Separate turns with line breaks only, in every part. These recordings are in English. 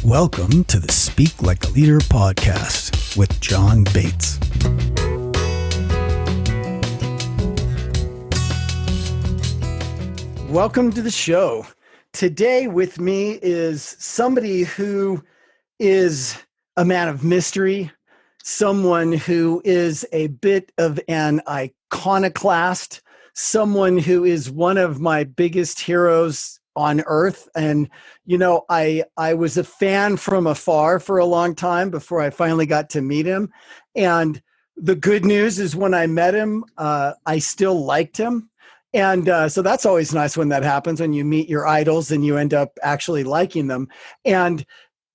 Welcome to the Speak Like a Leader podcast with John Bates. Welcome to the show. Today with me is somebody who is a man of mystery, someone who is a bit of an iconoclast, someone who is one of my biggest heroes on earth. And, you know, I was a fan from afar for a long time before I finally got to meet him. And the good news is when I met him, I still liked him. And so that's always nice when that happens, when you meet your idols and you end up actually liking them. And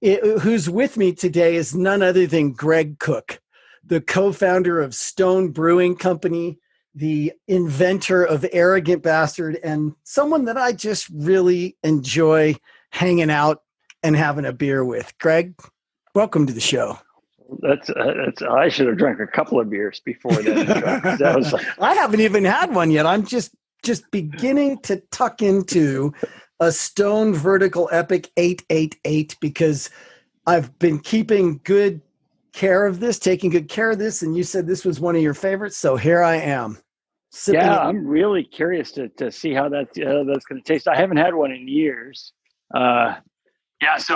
who's with me today is none other than Greg Koch, the co-founder of Stone Brewing Company, the inventor of Arrogant Bastard, and someone that I just really enjoy hanging out and having a beer with. Greg, welcome to the show.
That's I should have drank a couple of beers before that. That was
I haven't even had one yet. I'm just beginning to tuck into a Stone Vertical Epic 888 because I've been keeping good care of this, taking good care of this, and you said this was one of your favorites, so here I am.
Yeah, I'm really curious to see how that's going to taste. I haven't had one in years. So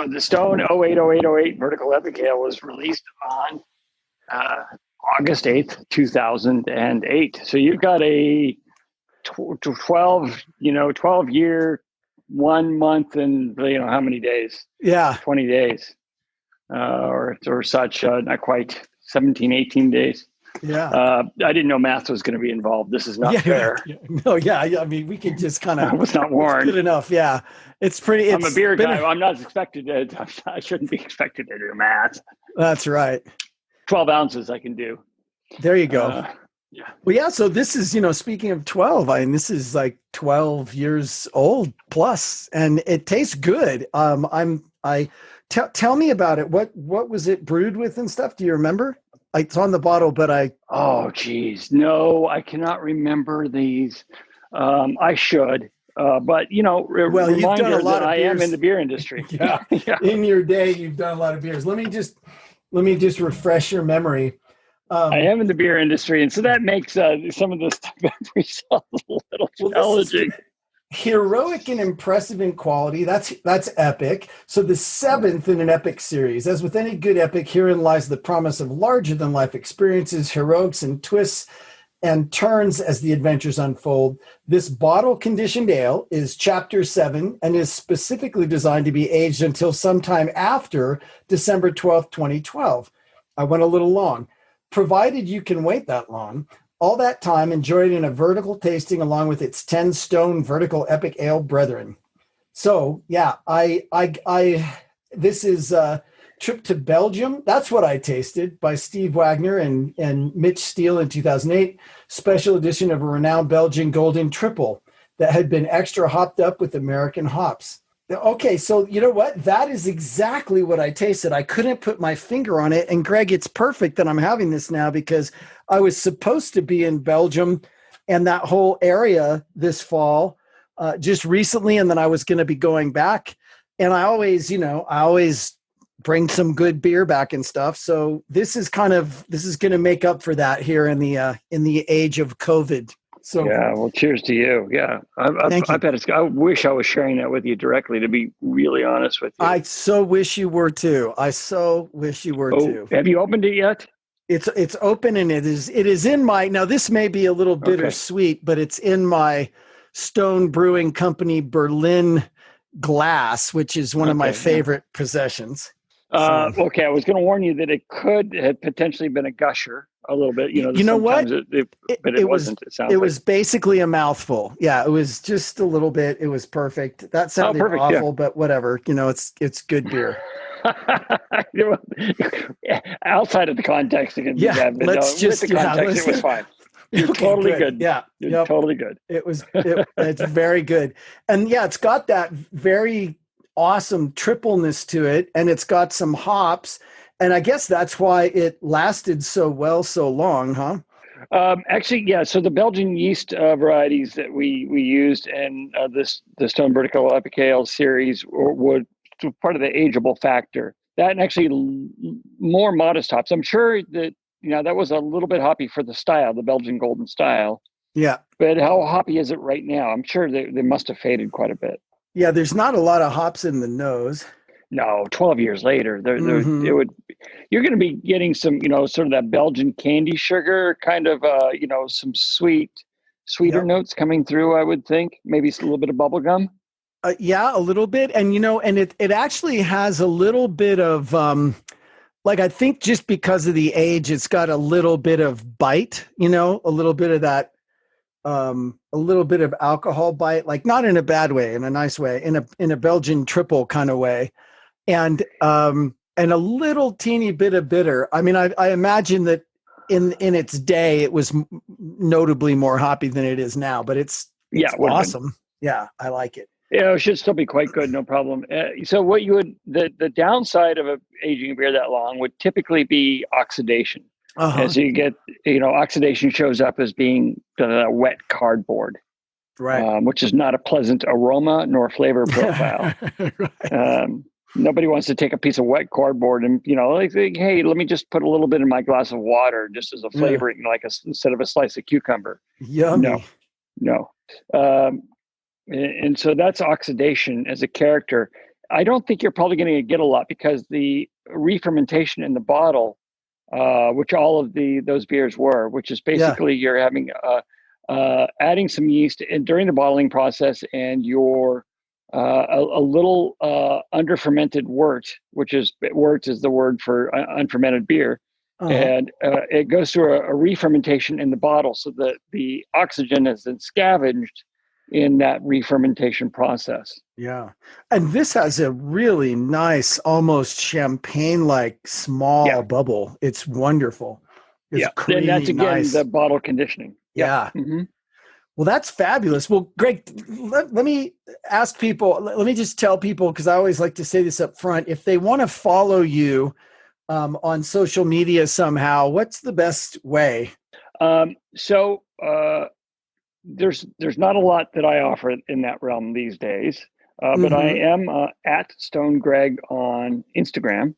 the Stone 080808 Vertical Epic Ale was released on August 8th, 2008. So you've got a 12 year, 1 month and how many days?
Yeah.
20 days or such, not quite 17, 18 days.
Yeah.
I didn't know math was going to be involved. This is not fair.
Yeah. No, yeah. I mean, we could just kind of.
I was not warned.
Good enough. Yeah. It's pretty.
I'm a beer guy. I'm not expected to. I shouldn't be expected to do math.
That's right.
12 ounces I can do.
There you go.
Yeah.
Well, yeah. So this is, speaking of 12, this is like 12 years old plus, and it tastes good. Tell me about it. What was it brewed with and stuff? Do you remember? It's on the bottle, but
Oh, geez. No, I cannot remember these. I should. But,
well, you've done a lot of
I
beers.
am in the beer industry.
Yeah.
Yeah.
In your day, you've done a lot of beers. Let me just refresh your memory.
I am in the beer industry. And so that makes some of the stuff that we sell a little challenging.
Heroic and impressive in quality. That's epic. So the seventh in an epic series. As with any good epic, herein lies the promise of larger than life experiences, heroics and twists and turns as the adventures unfold. This bottle conditioned ale is chapter 7 and is specifically designed to be aged until sometime after December 12th, 2012. I went a little long. Provided you can wait that long, all that time, enjoy it in a vertical tasting along with its 10 Stone Vertical Epic Ale brethren. So, yeah, this is a trip to Belgium. That's what I tasted by Steve Wagner and Mitch Steele in 2008. Special edition of a renowned Belgian golden triple that had been extra hopped up with American hops. Okay, so you know what? That is exactly what I tasted. I couldn't put my finger on it. And Greg, it's perfect that I'm having this now because I was supposed to be in Belgium and that whole area this fall just recently. And then I was going to be going back. And I always bring some good beer back and stuff. So this is going to make up for that here in the age of COVID. So
yeah, well, cheers to you. Yeah, I bet I wish I was sharing that with you directly. To be really honest with you,
I so wish you were too. Too.
Have you opened it yet?
It's open and it is in my. Now this may be a little bittersweet, but it's in my Stone Brewing Company Berlin glass, which is one of my favorite possessions.
Okay, I was going to warn you that it could have potentially been a gusher a little bit.
You know what?
But it wasn't.
It was basically a mouthful. Yeah, it was just a little bit. It was perfect. That sounded awful, but whatever. It's good beer.
Outside of the context, it can be bad, but with the context, it was fine. You're totally good.
Yeah,
you're totally good.
It's very good, and yeah, it's got that very awesome tripleness to it, and it's got some hops, and I guess that's why it lasted so well so long, huh?
Actually, yeah. So the Belgian yeast varieties that we used in the Stone Vertical Epic Ale series would part of the ageable factor. That and actually more modest hops. I'm sure that that was a little bit hoppy for the style, the Belgian Golden style.
Yeah.
But how hoppy is it right now? I'm sure they must have faded quite a bit.
Yeah, there's not a lot of hops in the nose.
No, 12 years later,
Mm-hmm.
you're going to be getting some, sort of that Belgian candy sugar kind of, some sweeter
Yep.
notes coming through, I would think. Maybe a little bit of bubble gum.
Yeah, a little bit. And, and it actually has a little bit of, I think just because of the age, it's got a little bit of bite, a little bit of that, a little bit of alcohol bite, like not in a bad way, in a nice way, in a Belgian triple kind of way. And a little teeny bit of bitter. I mean, I imagine that in its day, it was notably more hoppy than it is now, but it's awesome. Yeah, I like it.
Yeah, it should still be quite good, no problem. So what the downside of aging a beer that long would typically be oxidation. As you get, oxidation shows up as being wet cardboard,
right?
Which is not a pleasant aroma nor flavor profile. Right. Nobody wants to take a piece of wet cardboard and, hey, let me just put a little bit in my glass of water just as a flavoring, instead of a slice of cucumber.
Yummy.
No. And so that's oxidation as a character. I don't think you're probably going to get a lot because the re-fermentation in the bottle, which all of those beers were, which is basically you're having adding some yeast during the bottling process, and your a little under-fermented wort, wort is the word for unfermented beer. And it goes through a re-fermentation in the bottle so that the oxygen is then scavenged in that re-fermentation process.
Yeah. And this has a really nice, almost champagne-like small bubble. It's wonderful. It's creamy,
and that's again
nice.
The bottle conditioning.
Yeah. Mm-hmm. Well, that's fabulous. Well, Greg, let me ask people, let me just tell people, because I always like to say this up front, if they want to follow you on social media somehow, what's the best way?
There's not a lot that I offer in that realm these days, but I am at Stone Greg on Instagram.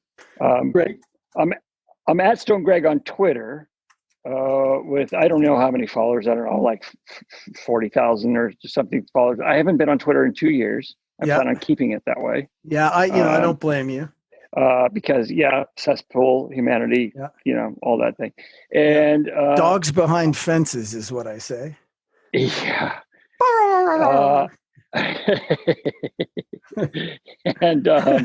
Great.
I'm at Stone Greg on Twitter with I don't know how many followers. I don't know, like 40,000 or something followers. I haven't been on Twitter in 2 years. I plan on keeping it that way.
Yeah, I don't blame you.
Because cesspool, humanity, all that thing, and
dogs behind fences is what I say.
Yeah. And I'm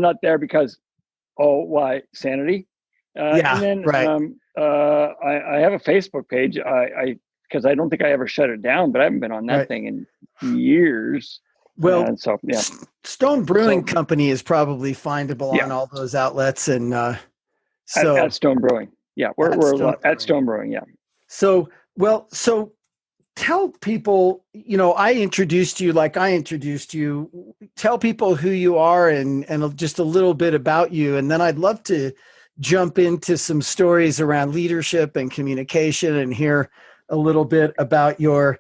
not there because why sanity? And then
right.
I have a Facebook page. Because I don't think I ever shut it down, but I haven't been on that thing in years.
Well, Stone Brewing Company is probably findable on all those outlets, and at
Stone Brewing. Yeah, we're at Stone Brewing. Yeah.
So tell people, I introduced you like I introduced you. Tell people who you are and just a little bit about you, and then I'd love to jump into some stories around leadership and communication and hear a little bit about your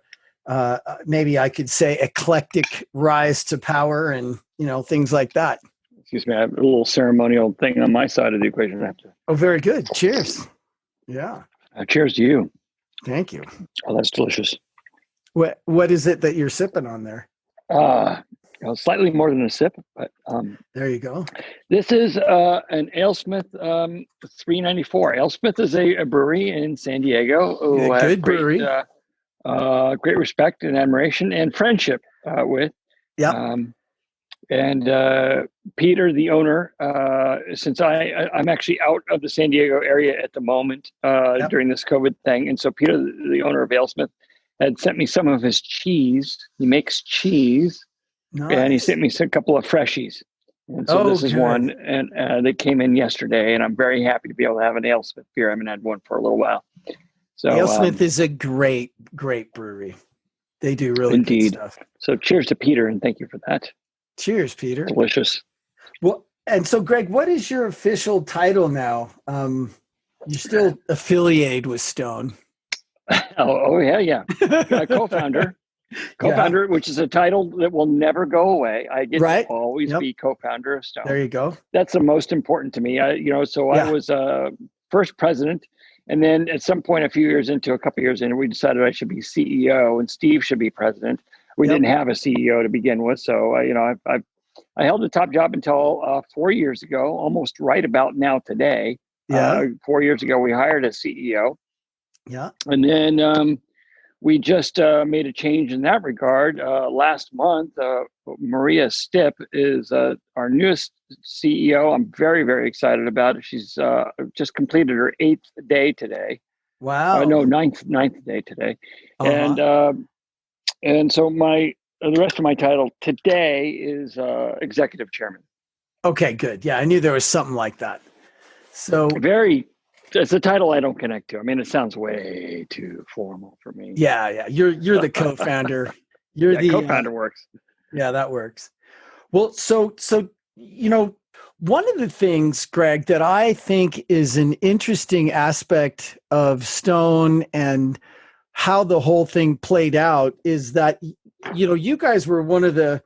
maybe I could say eclectic rise to power and things like that.
Excuse me, I have a little ceremonial thing on my side of the equation. I have to.
Oh, very good. Cheers. Yeah.
Cheers to you.
Thank you.
Oh, that's delicious.
What is it that you're sipping on there?
Slightly more than a sip, but
there you go.
This is an AleSmith 394. AleSmith is a brewery in San Diego.
Good brewery.
Great respect and admiration and friendship with.
Yeah.
And Peter, the owner, since I'm actually out of the San Diego area at the moment during this COVID thing. And so Peter, the owner of AleSmith, had sent me some of his cheese. He makes cheese. Nice. And he sent me a couple of freshies. And so this is one, and they came in yesterday, and I'm very happy to be able to have an AleSmith beer. I haven't had one for a little while. So
AleSmith is a great brewery. They do really good stuff.
So cheers to Peter, and thank you for that.
Cheers, Peter.
Delicious.
Well, and so Greg, what is your official title now? You're still affiliated with Stone.
Oh yeah. Co-founder.
Yeah.
Co-founder, which is a title that will never go away. I get to
Right.
always
Yep.
be co-founder of
There
Stone.
you go.
That's the most important to me. So I
Yeah.
was first president, and then at some point, a couple years in, we decided I should be CEO and Steve should be president. We
Yep.
didn't have a CEO to begin with, so I held the top job until 4 years ago, almost right about now today.
Yeah.
4 years ago, we hired a CEO,
Yeah.
and then we just made a change in that regard. Last month, Maria Stipp is our newest CEO. I'm very, very excited about it. She's just completed her 8th day today.
Wow.
No, ninth day today.
Uh-huh.
And so the rest of my title today is executive chairman.
Okay, good. Yeah, I knew there was something like that. So
It's a title I don't connect to. I mean, it sounds way too formal for me.
yeah. You're the co-founder. You're
Yeah,
the
co-founder works.
yeah, that works. Well, so one of the things, Greg, that I think is an interesting aspect of Stone and how the whole thing played out is that you guys were one of the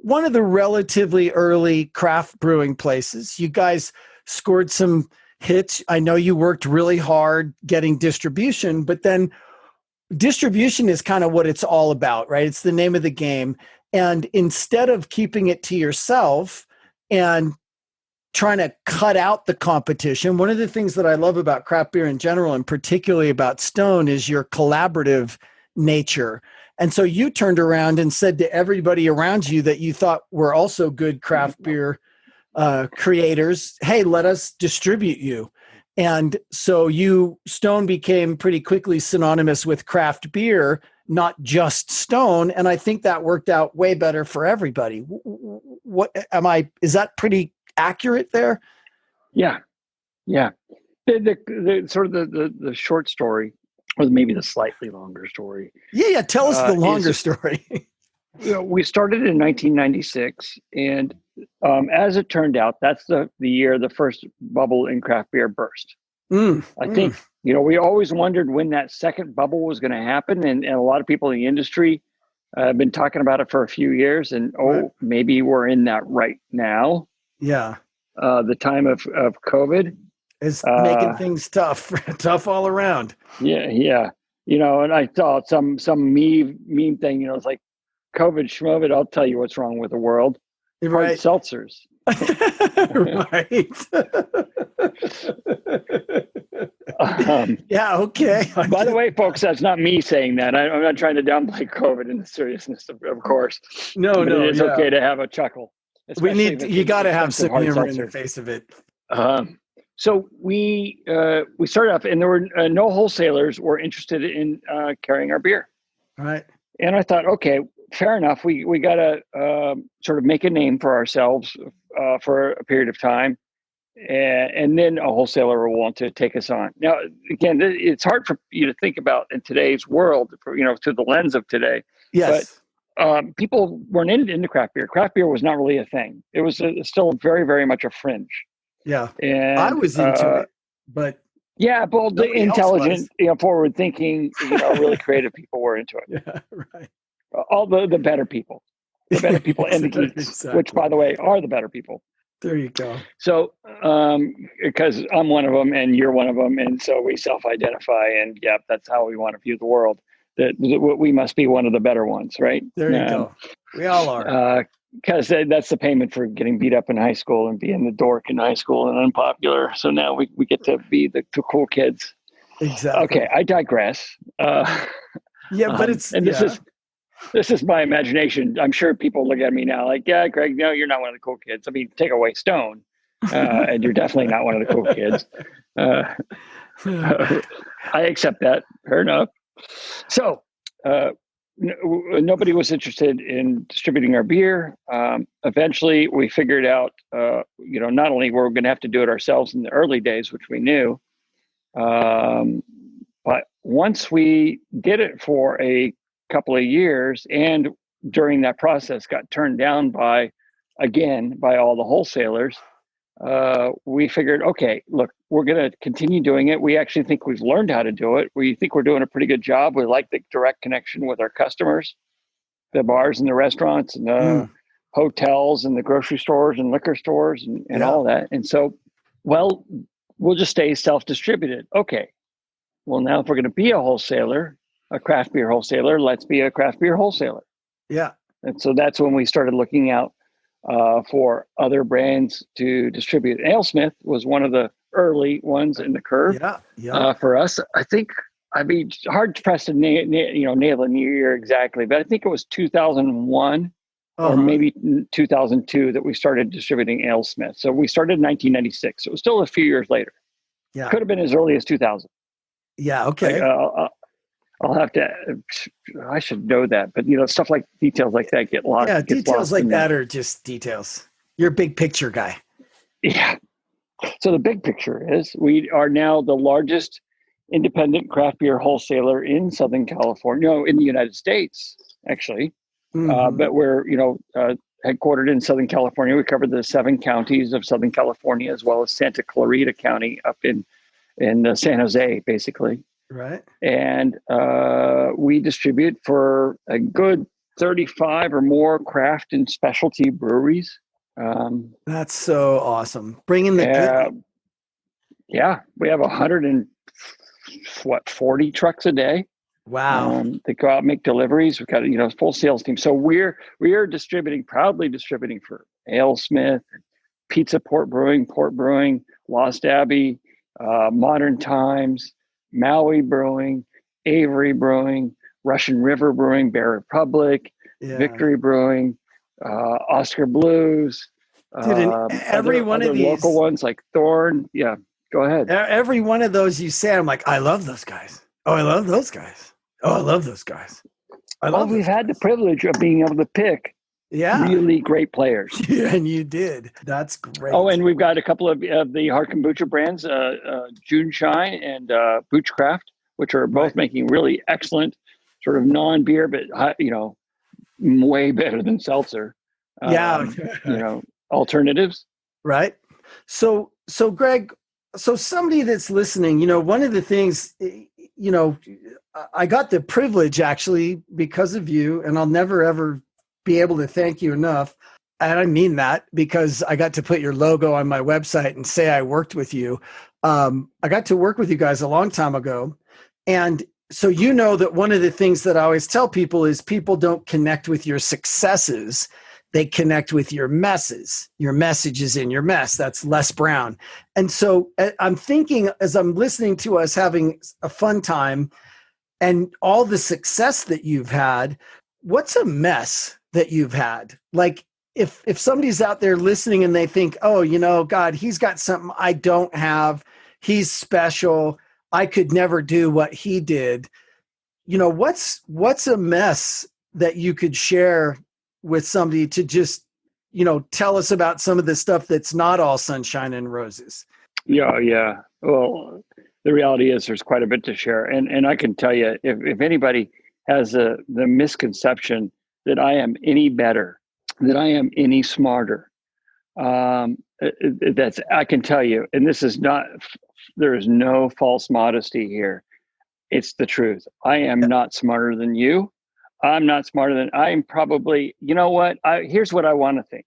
relatively early craft brewing places. You guys scored some hits. I know you worked really hard getting distribution, but then distribution is kind of what it's all about, right? It's the name of the game. And instead of keeping it to yourself and trying to cut out the competition, one of the things that I love about craft beer in general, and particularly about Stone, is your collaborative nature. And so you turned around and said to everybody around you that you thought were also good craft beer creators, hey, let us distribute you. And so Stone became pretty quickly synonymous with craft beer, not just Stone. And I think that worked out way better for everybody. Is that pretty accurate there?
Yeah. The sort of the short story, or maybe the slightly longer story.
Yeah. Tell us the longer story.
We started in 1996, and as it turned out, that's the year the first bubble in craft beer burst. I think, we always wondered when that second bubble was going to happen. And a lot of people in the industry have been talking about it for a few years. And, maybe we're in that right now.
Yeah.
The time of COVID
is making things tough all around.
Yeah. And I thought some meme thing, it's like COVID schmovid, I'll tell you what's wrong with the world.
Right.
Hard seltzers.
Right. Yeah, okay.
By the way, folks, that's not me saying that. I'm not trying to downplay COVID and the seriousness of course.
No,
it is okay to have a chuckle.
You got to have some humor in the face of it.
So we started off, and there were no wholesalers were interested in carrying our beer.
Right.
And I thought, okay, fair enough. We got to sort of make a name for ourselves for a period of time. And then a wholesaler will want to take us on. Now, again, it's hard for you to think about in today's world, through the lens of today.
Yes.
But people weren't into craft beer. Craft beer was not really a thing. It was still very, very much a fringe.
Yeah.
And
I was into it, but
yeah, but the intelligent, forward thinking, really creative people were into it.
Yeah, right.
All the better people, and the geeks, exactly. Which, by the way, are the better people.
There you go.
So, because I'm one of them and you're one of them, and so we self-identify, and that's how we want to view the world. That we must be one of the better ones, right?
There you go. We all are.
Because that's the payment for getting beat up in high school and being the dork in high school and unpopular. So now we get to be the cool kids.
Exactly.
Okay, I digress.
But it's
this is my imagination. I'm sure people look at me now like, yeah, Greg, no, you're not one of the cool kids. I mean, take away Stone, and you're definitely not one of the cool kids. I accept that. Fair enough. So nobody was interested in distributing our beer. Eventually, we figured out, not only were we going to have to do it ourselves in the early days, which we knew, but once we did it for a couple of years, and during that process got turned down by all the wholesalers, we figured, okay, look, we're going to continue doing it. We actually think we've learned how to do it. We think we're doing a pretty good job. We like the direct connection with our customers. the bars and the restaurants and the hotels and the grocery stores and liquor stores and all that. And so, well, we'll just stay self-distributed. Okay. Well, now if we're going to be a wholesaler, a craft beer wholesaler, let's be a craft beer wholesaler.
Yeah.
And so that's when we started looking out for other brands to distribute. AleSmith was one of the early ones in the curve. For us. I think, I mean, hard pressed to nail a year exactly, but I think it was 2001 or maybe 2002 that we started distributing AleSmith. So we started in 1996. It was still a few years later. Yeah, could have been as early as 2000.
Yeah. Okay.
I'll have to. I should know that, but stuff like details like that get lost.
Yeah, details like that are just details. You're a big picture guy.
Yeah. So the big picture is we are now the largest independent craft beer wholesaler in Southern California, in the United States, actually. But we're headquartered in Southern California. We cover the 7 counties of Southern California, as well as Santa Clarita County up in San Jose, basically.
Right.
And we distribute for a good 35 or more craft and specialty breweries.
That's so awesome. Bringing the good.
Yeah, we have 40 trucks a day.
Wow.
They go out and make deliveries. We've got a full sales team. So we are proudly distributing for AleSmith, Pizza Port Brewing, Lost Abbey, Modern Times, Maui Brewing, Avery Brewing, Russian River Brewing, Bear Republic, Victory Brewing, Oscar Blues.
Dude, every one of these
local ones like Thorn. Yeah, go ahead.
Every one of those you say, I'm like, I love those guys. Oh, I love those guys. Oh, I love those guys.
We've had the privilege of being able to pick really great players.
Yeah, and you did. That's great.
Oh, and we've got a couple of the hard kombucha brands, June Shine and Boochcraft, which are both making really excellent sort of non-beer, but way better than seltzer. Alternatives.
Right. So Greg, somebody that's listening, one of the things, I got the privilege actually because of you, and I'll never ever be able to thank you enough. And I mean that because I got to put your logo on my website and say I worked with you. I got to work with you guys a long time ago. And so that one of the things that I always tell people is people don't connect with your successes. They connect with your messes. Your message is in your mess. That's Les Brown. And so I'm thinking as I'm listening to us having a fun time and all the success that you've had, what's a mess that you've had? Like if somebody's out there listening and they think, oh, God, he's got something I don't have. He's special. I could never do what he did. What's a mess that you could share with somebody to just, tell us about some of the stuff that's not all sunshine and roses?
Yeah. Well, the reality is there's quite a bit to share. And I can tell you, if anybody has the misconception that I am any better, that I am any smarter, I can tell you, and this is not, there is no false modesty here. It's the truth. I am not smarter than you. I'm not smarter than I'm probably, here's what I want to think.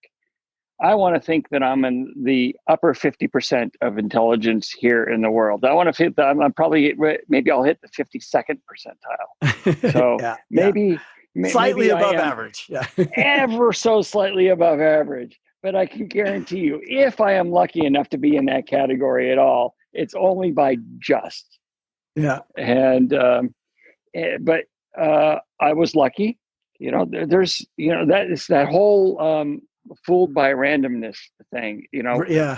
I want to think that I'm in the upper 50% of intelligence here in the world. I want to think that I'm probably, maybe I'll hit the 52nd percentile. So maybe
slightly above average. Yeah.
Ever so slightly above average. But I can guarantee you, if I am lucky enough to be in that category at all, it's only by just.
Yeah.
And, but I was lucky, there's, that is that whole fooled by randomness thing,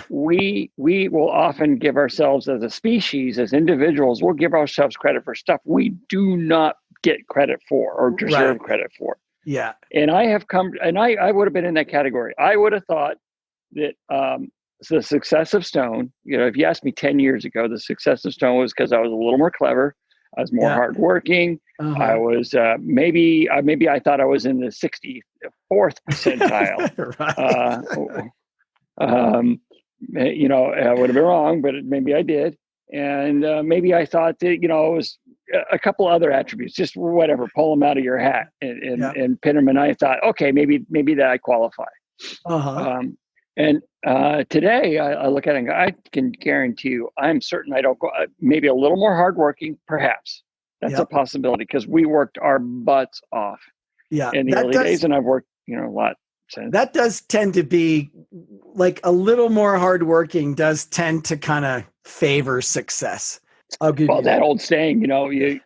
we will often give ourselves as a species, as individuals, we'll give ourselves credit for stuff we do not get credit for or deserve credit for.
Yeah.
And I have I would have been in that category. I would have thought that the success of Stone, if you asked me 10 years ago, the success of Stone was because I was a little more clever. I was more hardworking. I was maybe I thought I was in the 64th percentile. I would have been wrong, but maybe I did. And maybe I thought that it was a couple other attributes, just whatever, pull them out of your hat and pin them. And I thought, okay, maybe that I qualify. And today I look at it and go, I can guarantee you, I'm certain I don't go, maybe a little more hardworking, perhaps. That's a possibility, because we worked our butts off in the early days, and I've worked, a lot since.
That does tend to be like a little more hardworking does tend to kind of favor success. I'll give you
that old saying, when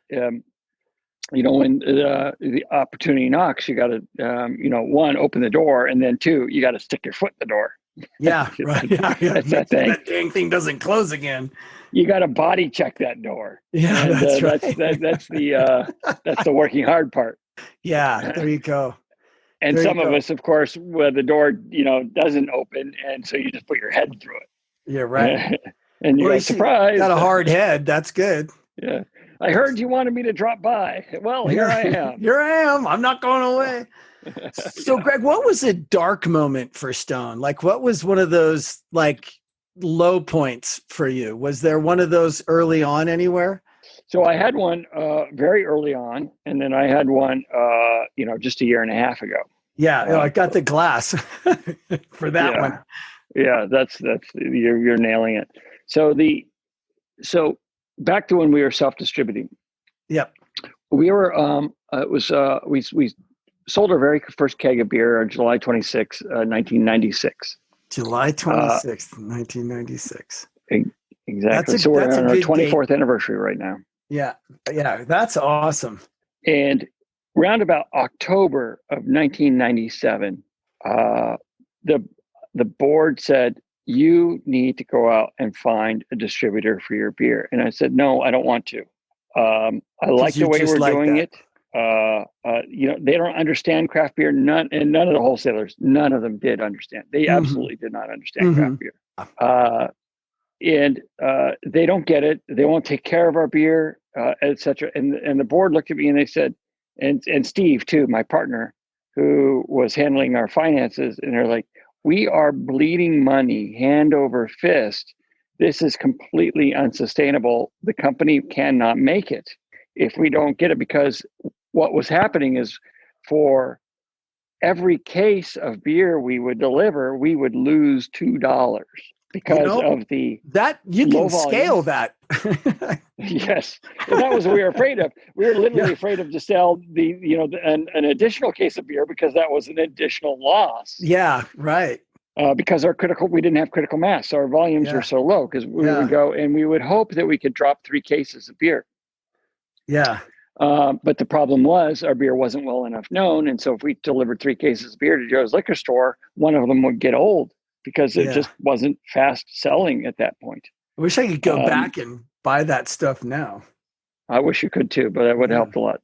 the opportunity knocks, you got to, one, open the door, and then two, you got to stick your foot in the door.
Yeah, right.
That's that thing.
That dang thing doesn't close again.
You got to body check that door.
Yeah,
and,
that's right.
That's the working hard part.
Yeah, there you go.
And some of us, of course, where the door, doesn't open, and so you just put your head through it.
Yeah, right.
And you're surprised.
Got a hard head. That's good.
Yeah. I heard you wanted me to drop by. Well, here I am.
Here I am. I'm not going away. So, Greg, what was a dark moment for Stone? Like, what was one of those like low points for you? Was there one of those early on anywhere?
So I had one very early on, and then I had one, just a year and a half ago.
Yeah, I got the glass for that one.
Yeah, that's you're nailing it. So back to when we were self-distributing.
Yep.
We were we sold our very first keg of beer on July 26, 1996.
July 26th, 1996.
Exactly. So we're on our 24th anniversary right now.
Yeah. Yeah. That's awesome.
And round about October of 1997, the board said, you need to go out and find a distributor for your beer. And I said, no, I don't want to. I like the way we're doing it. They don't understand craft beer. None of the wholesalers, none of them did understand. They absolutely did not understand craft beer. And they don't get it. They won't take care of our beer, etc. And the board looked at me and they said, and Steve too, my partner, who was handling our finances, and they're like, we are bleeding money hand over fist. This is completely unsustainable. The company cannot make it if we don't get it, because what was happening is for every case of beer we would deliver, we would lose $2 because of the
that you can scale that.
Yes, and that was what we were afraid of. We were literally afraid of to sell an additional case of beer, because that was an additional loss.
Yeah, right.
Because we didn't have critical mass. So our volumes were so low, because we would go and we would hope that we could drop 3 cases of beer. Yeah. But the problem was our beer wasn't well enough known. And so if we delivered 3 cases of beer to Joe's liquor store, one of them would get old because it just wasn't fast selling at that point.
I wish I could go back and buy that stuff now.
I wish you could too, but that would help a lot.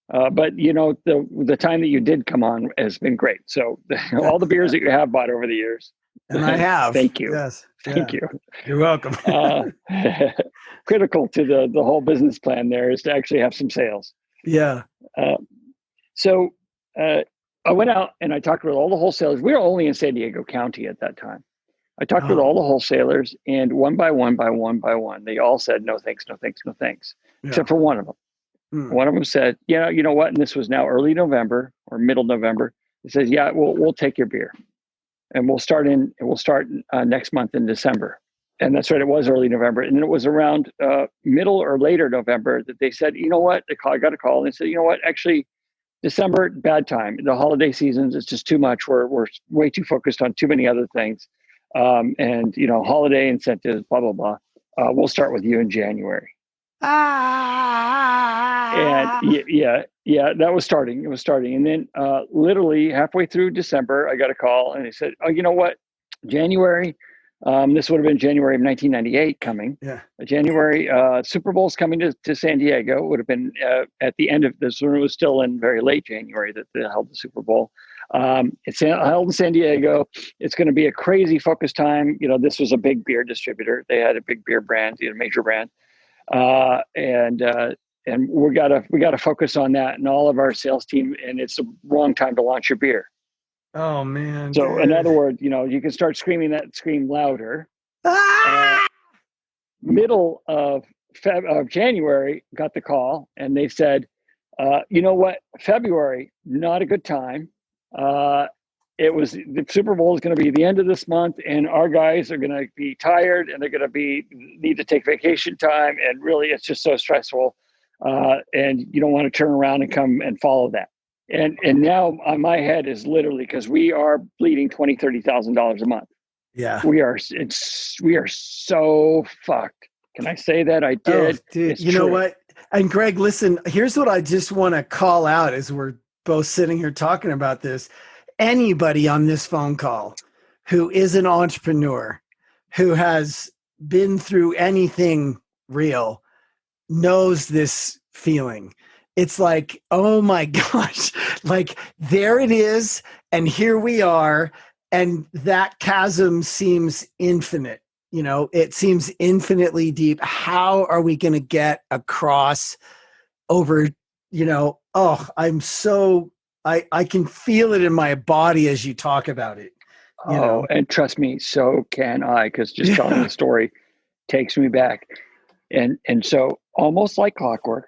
But the time that you did come on has been great. So all the beers that you have bought over the years.
And I have.
Thank you.
Yes.
Thank you.
You're welcome.
Critical to the whole business plan there is to actually have some sales.
Yeah.
So I went out and I talked with all the wholesalers. We were only in San Diego County at that time. I talked with all the wholesalers, and one by one, they all said, no, thanks, no, thanks, no, thanks, except for one of them. One of them said, you know what? And this was now early November or middle November. He says, yeah, we'll take your beer, and we'll start next month in December. And that's right. It was early November. And then it was around middle or later November that they said, you know what? I got a call, and they said, you know what? Actually, December, bad time. The holiday seasons, it's just too much. We're way too focused on too many other things. And holiday incentives, blah, blah, blah. We'll start with you in January. And that was starting. It was starting. And then literally halfway through December, I got a call, and they said, oh, you know what? January, this would have been January of 1998 coming. Yeah. January, Super Bowl's coming to San Diego. It would have been at the end of this, when it was still in very late January that they held the Super Bowl. It's held in San Diego. It's going to be a crazy focus time. This was a big beer distributor. They had a big beer brand, major brand. And we got to focus on that, and all of our sales team, and it's the wrong time to launch your beer.
Oh man.
So in other words, you can start scream louder. Middle of January, got the call, and they said, you know what, February, not a good time. It was the Super Bowl is going to be the end of this month, and our guys are going to be tired, and they're going to need to take vacation time, and really, it's just so stressful, and you don't want to turn around and come and follow that. And now my head is literally, because we are bleeding $20,000-$30,000 a month.
Yeah,
we are so fucked. Can I say that? I did.
Oh, dude,
it's
you
true.
know what? And Greg, listen, here's what I just want to call out as we're both sitting here talking about this. Anybody on this phone call who is an entrepreneur, who has been through anything real, knows this feeling. It's like, oh my gosh, like there it is. And here we are. And that chasm seems infinite. You know, it seems infinitely deep. How are we going to get across over, I can feel it in my body as you talk about it.
And trust me, so can I, because just telling the story takes me back. And so almost like clockwork,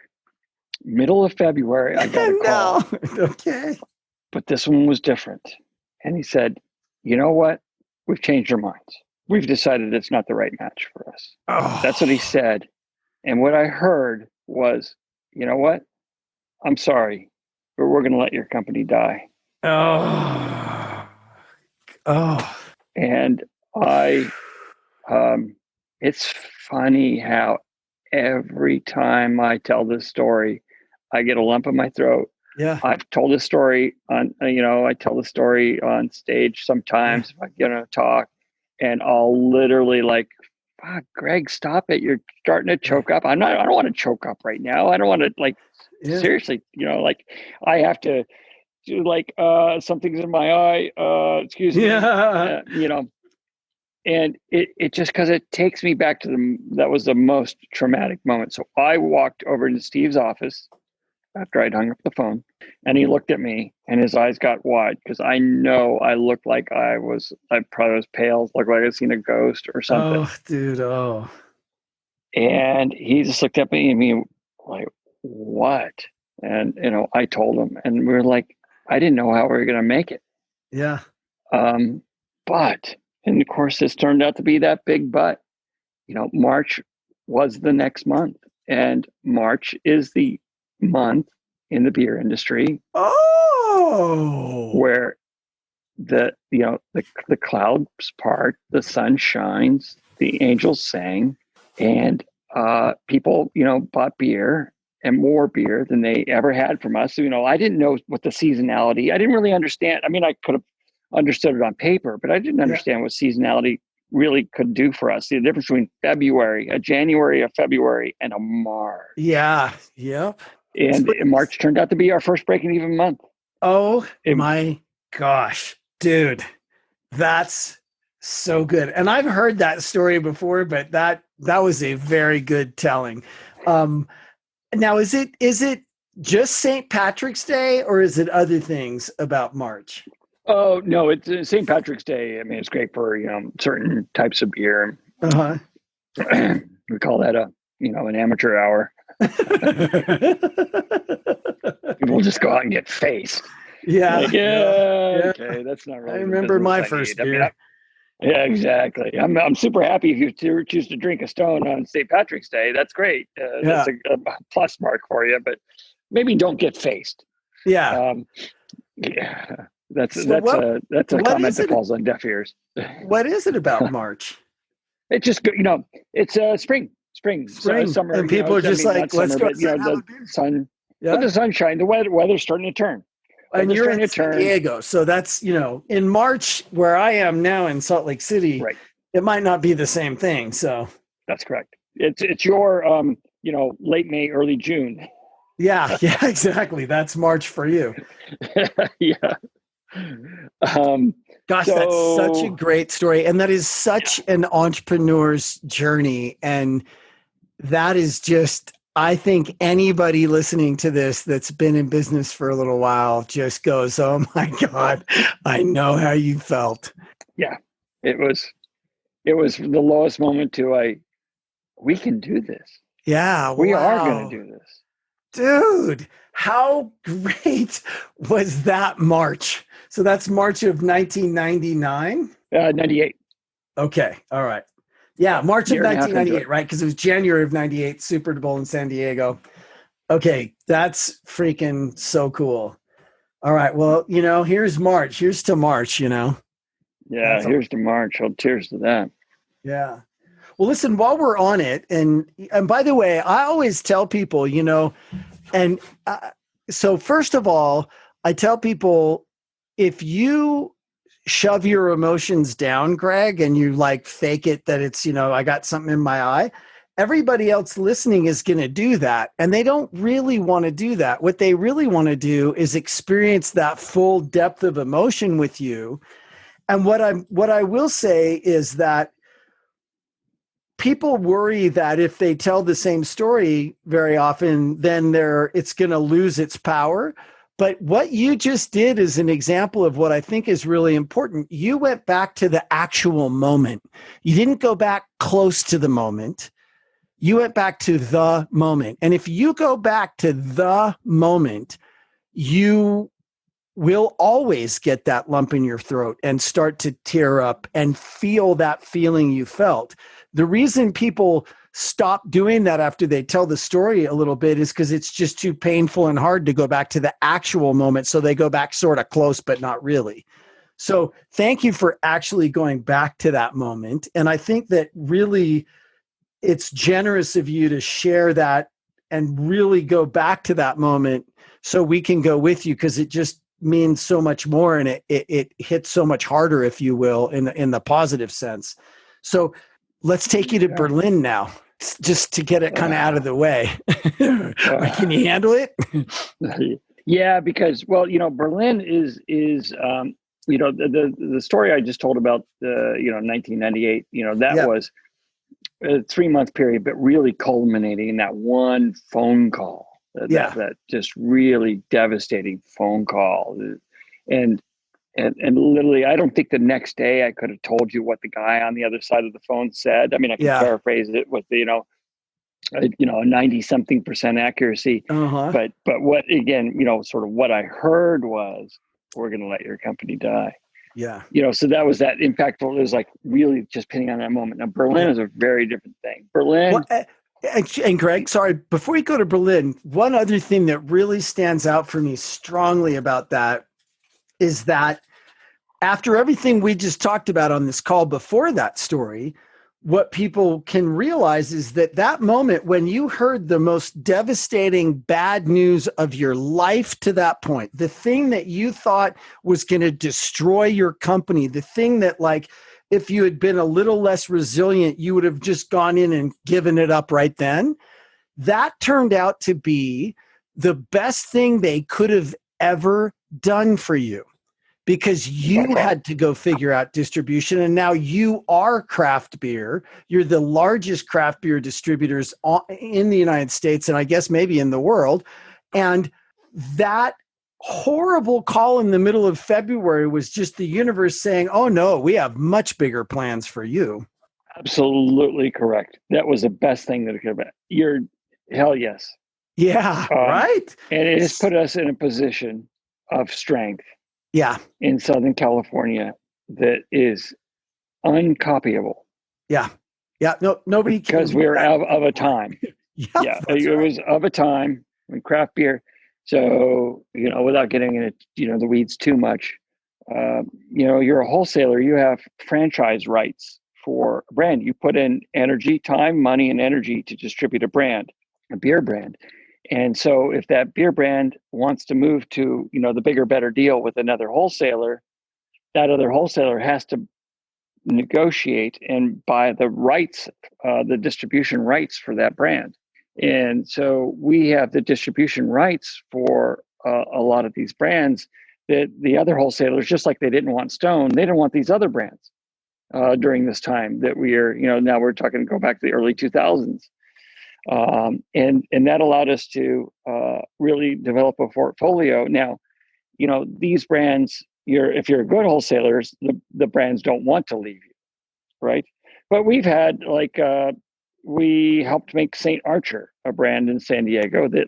middle of February, I got a call.
Okay.
But this one was different. And he said, you know what? We've changed our minds. We've decided it's not the right match for us.
Oh.
That's what he said. And what I heard was, you know what? I'm sorry, but we're going to let your company die.
Oh.
And it's funny how every time I tell this story, I get a lump in my throat.
Yeah.
I've told this story on, I tell the story on stage sometimes if I get on a talk, and I'll literally like, fuck, Greg, stop it. You're starting to choke up. I don't want to choke up right now. I don't want to seriously, like I have to do something's in my eye. Excuse me. And it just, because it takes me back to that was the most traumatic moment. So I walked over to Steve's office after I'd hung up the phone, and he looked at me, and his eyes got wide, because I know I looked like I probably was pale, looked like I'd seen a ghost or something.
Oh, dude. Oh.
And he just looked at me and me like, what? And, I told him, and we were like, I didn't know how we were going to make it.
Yeah.
But, and of course, this turned out to be that big but. March was the next month, and March is the month in the beer industry where the clouds part, the sun shines, the angels sang, and people bought beer, and more beer than they ever had from us. So, I didn't know what the seasonality, I didn't really understand. I mean, I could have understood it on paper, but I didn't understand what seasonality really could do for us. The difference between a January, a February, and a March.
Yeah. Yep.
And March turned out to be our first breaking even month.
Oh my gosh, dude, that's so good. And I've heard that story before, but that was a very good telling. Now, is it just St. Patrick's Day, or is it other things about March?
Oh no, it's St. Patrick's Day. I mean, it's great for certain types of beer.
Uh-huh.
We call that an amateur hour. People just go out and get faced.
Yeah.
Okay, that's not really.
I remember my first beer.
Yeah, exactly. I'm super happy if you choose to drink a Stone on St. Patrick's Day. That's great. That's a plus mark for you. But maybe don't get faced.
Yeah.
That's a comment that falls on deaf ears.
What is it about March?
It's just it's spring, summer,
and people are just like, let's go.
The sun, but the sunshine, the weather's starting to turn.
And you're in San Diego, so that's in March where I am now in Salt Lake City.
Right.
It might not be the same thing. So
that's correct. It's your late May, early June.
Yeah, exactly. That's March for you.
Yeah.
Gosh, that's such a great story. And that is such an entrepreneur's journey. And that is just, I think anybody listening to this that's been in business for a little while just goes, oh my God, I know how you felt.
Yeah, it was the lowest moment we can do this.
Yeah.
We are going to
Wow.
do this.
Dude, how great was that March? So that's March of 1999.
98.
Okay. All right. Yeah.
Yeah.
March of
Year and a half into
1998,
it.
right? Because it was January of 98, Super Bowl in San Diego. Okay. That's freaking so cool. All right. Well, here's March. Here's to March,
Yeah.
That's all.
Here's to March. Oh, cheers to that.
Yeah. Well, listen, while we're on it, and by the way, I always tell people, and so first of all, I tell people if you shove your emotions down, Greg, and you like fake it that it's, I got something in my eye, everybody else listening is going to do that. And they don't really want to do that. What they really want to do is experience that full depth of emotion with you. And what I will say is that people worry that if they tell the same story very often, then it's going to lose its power. But what you just did is an example of what I think is really important. You went back to the actual moment. You didn't go back close to the moment. You went back to the moment. And if you go back to the moment, you will always get that lump in your throat and start to tear up and feel that feeling you felt. The reason people stop doing that after they tell the story a little bit is because it's just too painful and hard to go back to the actual moment. So they go back sort of close, but not really. So thank you for actually going back to that moment. And I think that really it's generous of you to share that and really go back to that moment so we can go with you, because it just means so much more, and it hits so much harder, if you will, in the positive sense. So let's take you to Berlin now, just to get it kind of out of the way. Can you handle it?
Yeah, because Berlin is the story I just told about 1998. That was a 3-month period, but really culminating in that one phone call. That just really devastating phone call, and literally, I don't think the next day I could have told you what the guy on the other side of the phone said. I mean, I can paraphrase it with a 90-something% accuracy. But what, again, sort of what I heard was, we're going to let your company die.
Yeah.
So that was that impactful. It was like really just pinning on that moment. Now, Berlin is a very different thing. Berlin.
Well, and Greg, sorry, before you go to Berlin, one other thing that really stands out for me strongly about that is that after everything we just talked about on this call before that story, what people can realize is that moment when you heard the most devastating bad news of your life to that point, the thing that you thought was going to destroy your company, the thing that, like, if you had been a little less resilient, you would have just gone in and given it up right then. That turned out to be the best thing they could have ever done for you, because you had to go figure out distribution. And now you are craft beer. You're the largest craft beer distributors in the United States, and I guess maybe in the world. And that horrible call in the middle of February was just the universe saying, oh no, we have much bigger plans for you.
Absolutely correct. That was the best thing that could have been. Hell yes.
Yeah, right.
And it has put us in a position of strength.
Yeah.
In Southern California that is uncopyable.
Yeah. Yeah. No, nobody can.
Because we're of a time. Yeah. It was of a time when craft beer. So, without getting into, the weeds too much, you're a wholesaler, you have franchise rights for a brand. You put in energy, time, money, and energy to distribute a brand, a beer brand. And so if that beer brand wants to move to, the bigger, better deal with another wholesaler, that other wholesaler has to negotiate and buy the rights, the distribution rights for that brand. And so we have the distribution rights for a lot of these brands that the other wholesalers, just like they didn't want Stone, they didn't want these other brands during this time that we are, now we're talking, go back to the early 2000s. And that allowed us to really develop a portfolio. Now, these brands, if you're a good wholesalers, the brands don't want to leave you, right? But we've had we helped make St. Archer, a brand in San Diego that,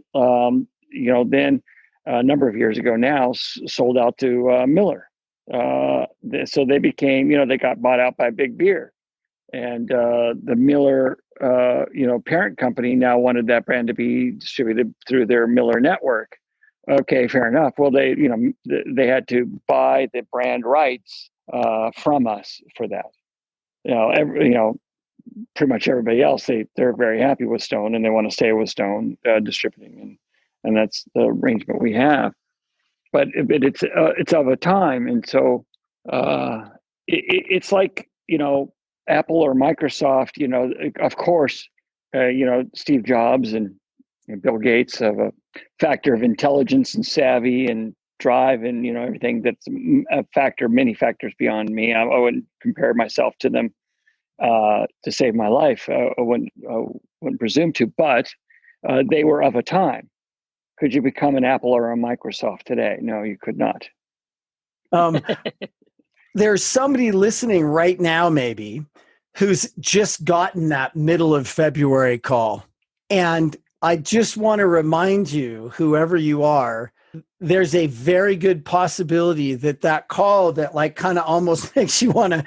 then a number of years ago now sold out to Miller. So they became, they got bought out by Big Beer. And the Miller, parent company now wanted that brand to be distributed through their Miller network. Okay, fair enough. Well, they had to buy the brand rights from us for that. Pretty much everybody else, they're very happy with Stone and they want to stay with Stone distributing, and that's the arrangement we have. But it's of a time, and so it's like Apple or Microsoft. Of course, Steve Jobs and Bill Gates have a factor of intelligence and savvy and drive and everything that's many factors beyond me. I wouldn't compare myself to them to save my life. I wouldn't presume to, but they were of a time. Could you become an Apple or a Microsoft today? No, you could not.
There's somebody listening right now, maybe, who's just gotten that middle of February call. And I just want to remind you, whoever you are, there's a very good possibility that call that kind of almost makes you want to,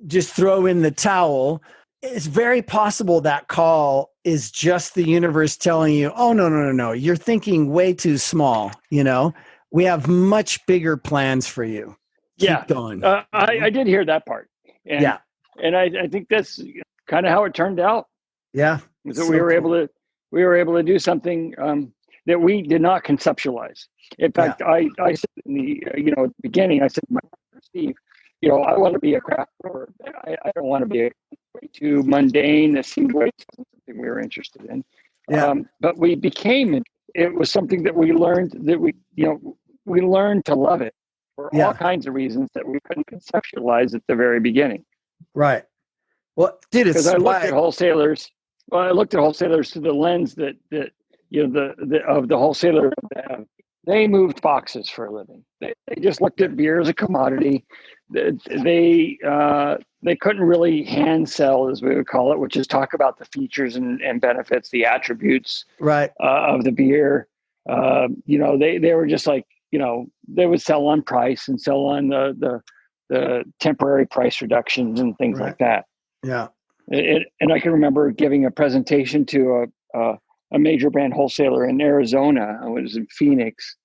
just throw in the towel. It's very possible that call is just the universe telling you, oh, no. You're thinking way too small. We have much bigger plans for you. Keep going.
I did hear that part. And I think that's kind of how it turned out.
Yeah.
So we were able to do something that we did not conceptualize. In fact, I said in the beginning, I said to my partner, Steve, I want to be a craft brewer. I don't want to be way too mundane. It seemed way too something we were interested in.
Yeah.
But we became it. It was something that we learned that we learned to love it for all kinds of reasons that we couldn't conceptualize at the very beginning.
Right. Well, because
I looked at wholesalers. Well, I looked at wholesalers through the lens that of the wholesaler. They moved boxes for a living. They just looked at beer as a commodity. They couldn't really hand sell, as we would call it, which is talk about the features and benefits, the attributes of the beer. They were just like, they would sell on price and sell on the temporary price reductions and things like that.
Yeah.
And I can remember giving a presentation to a major brand wholesaler in Arizona. I was in Phoenix.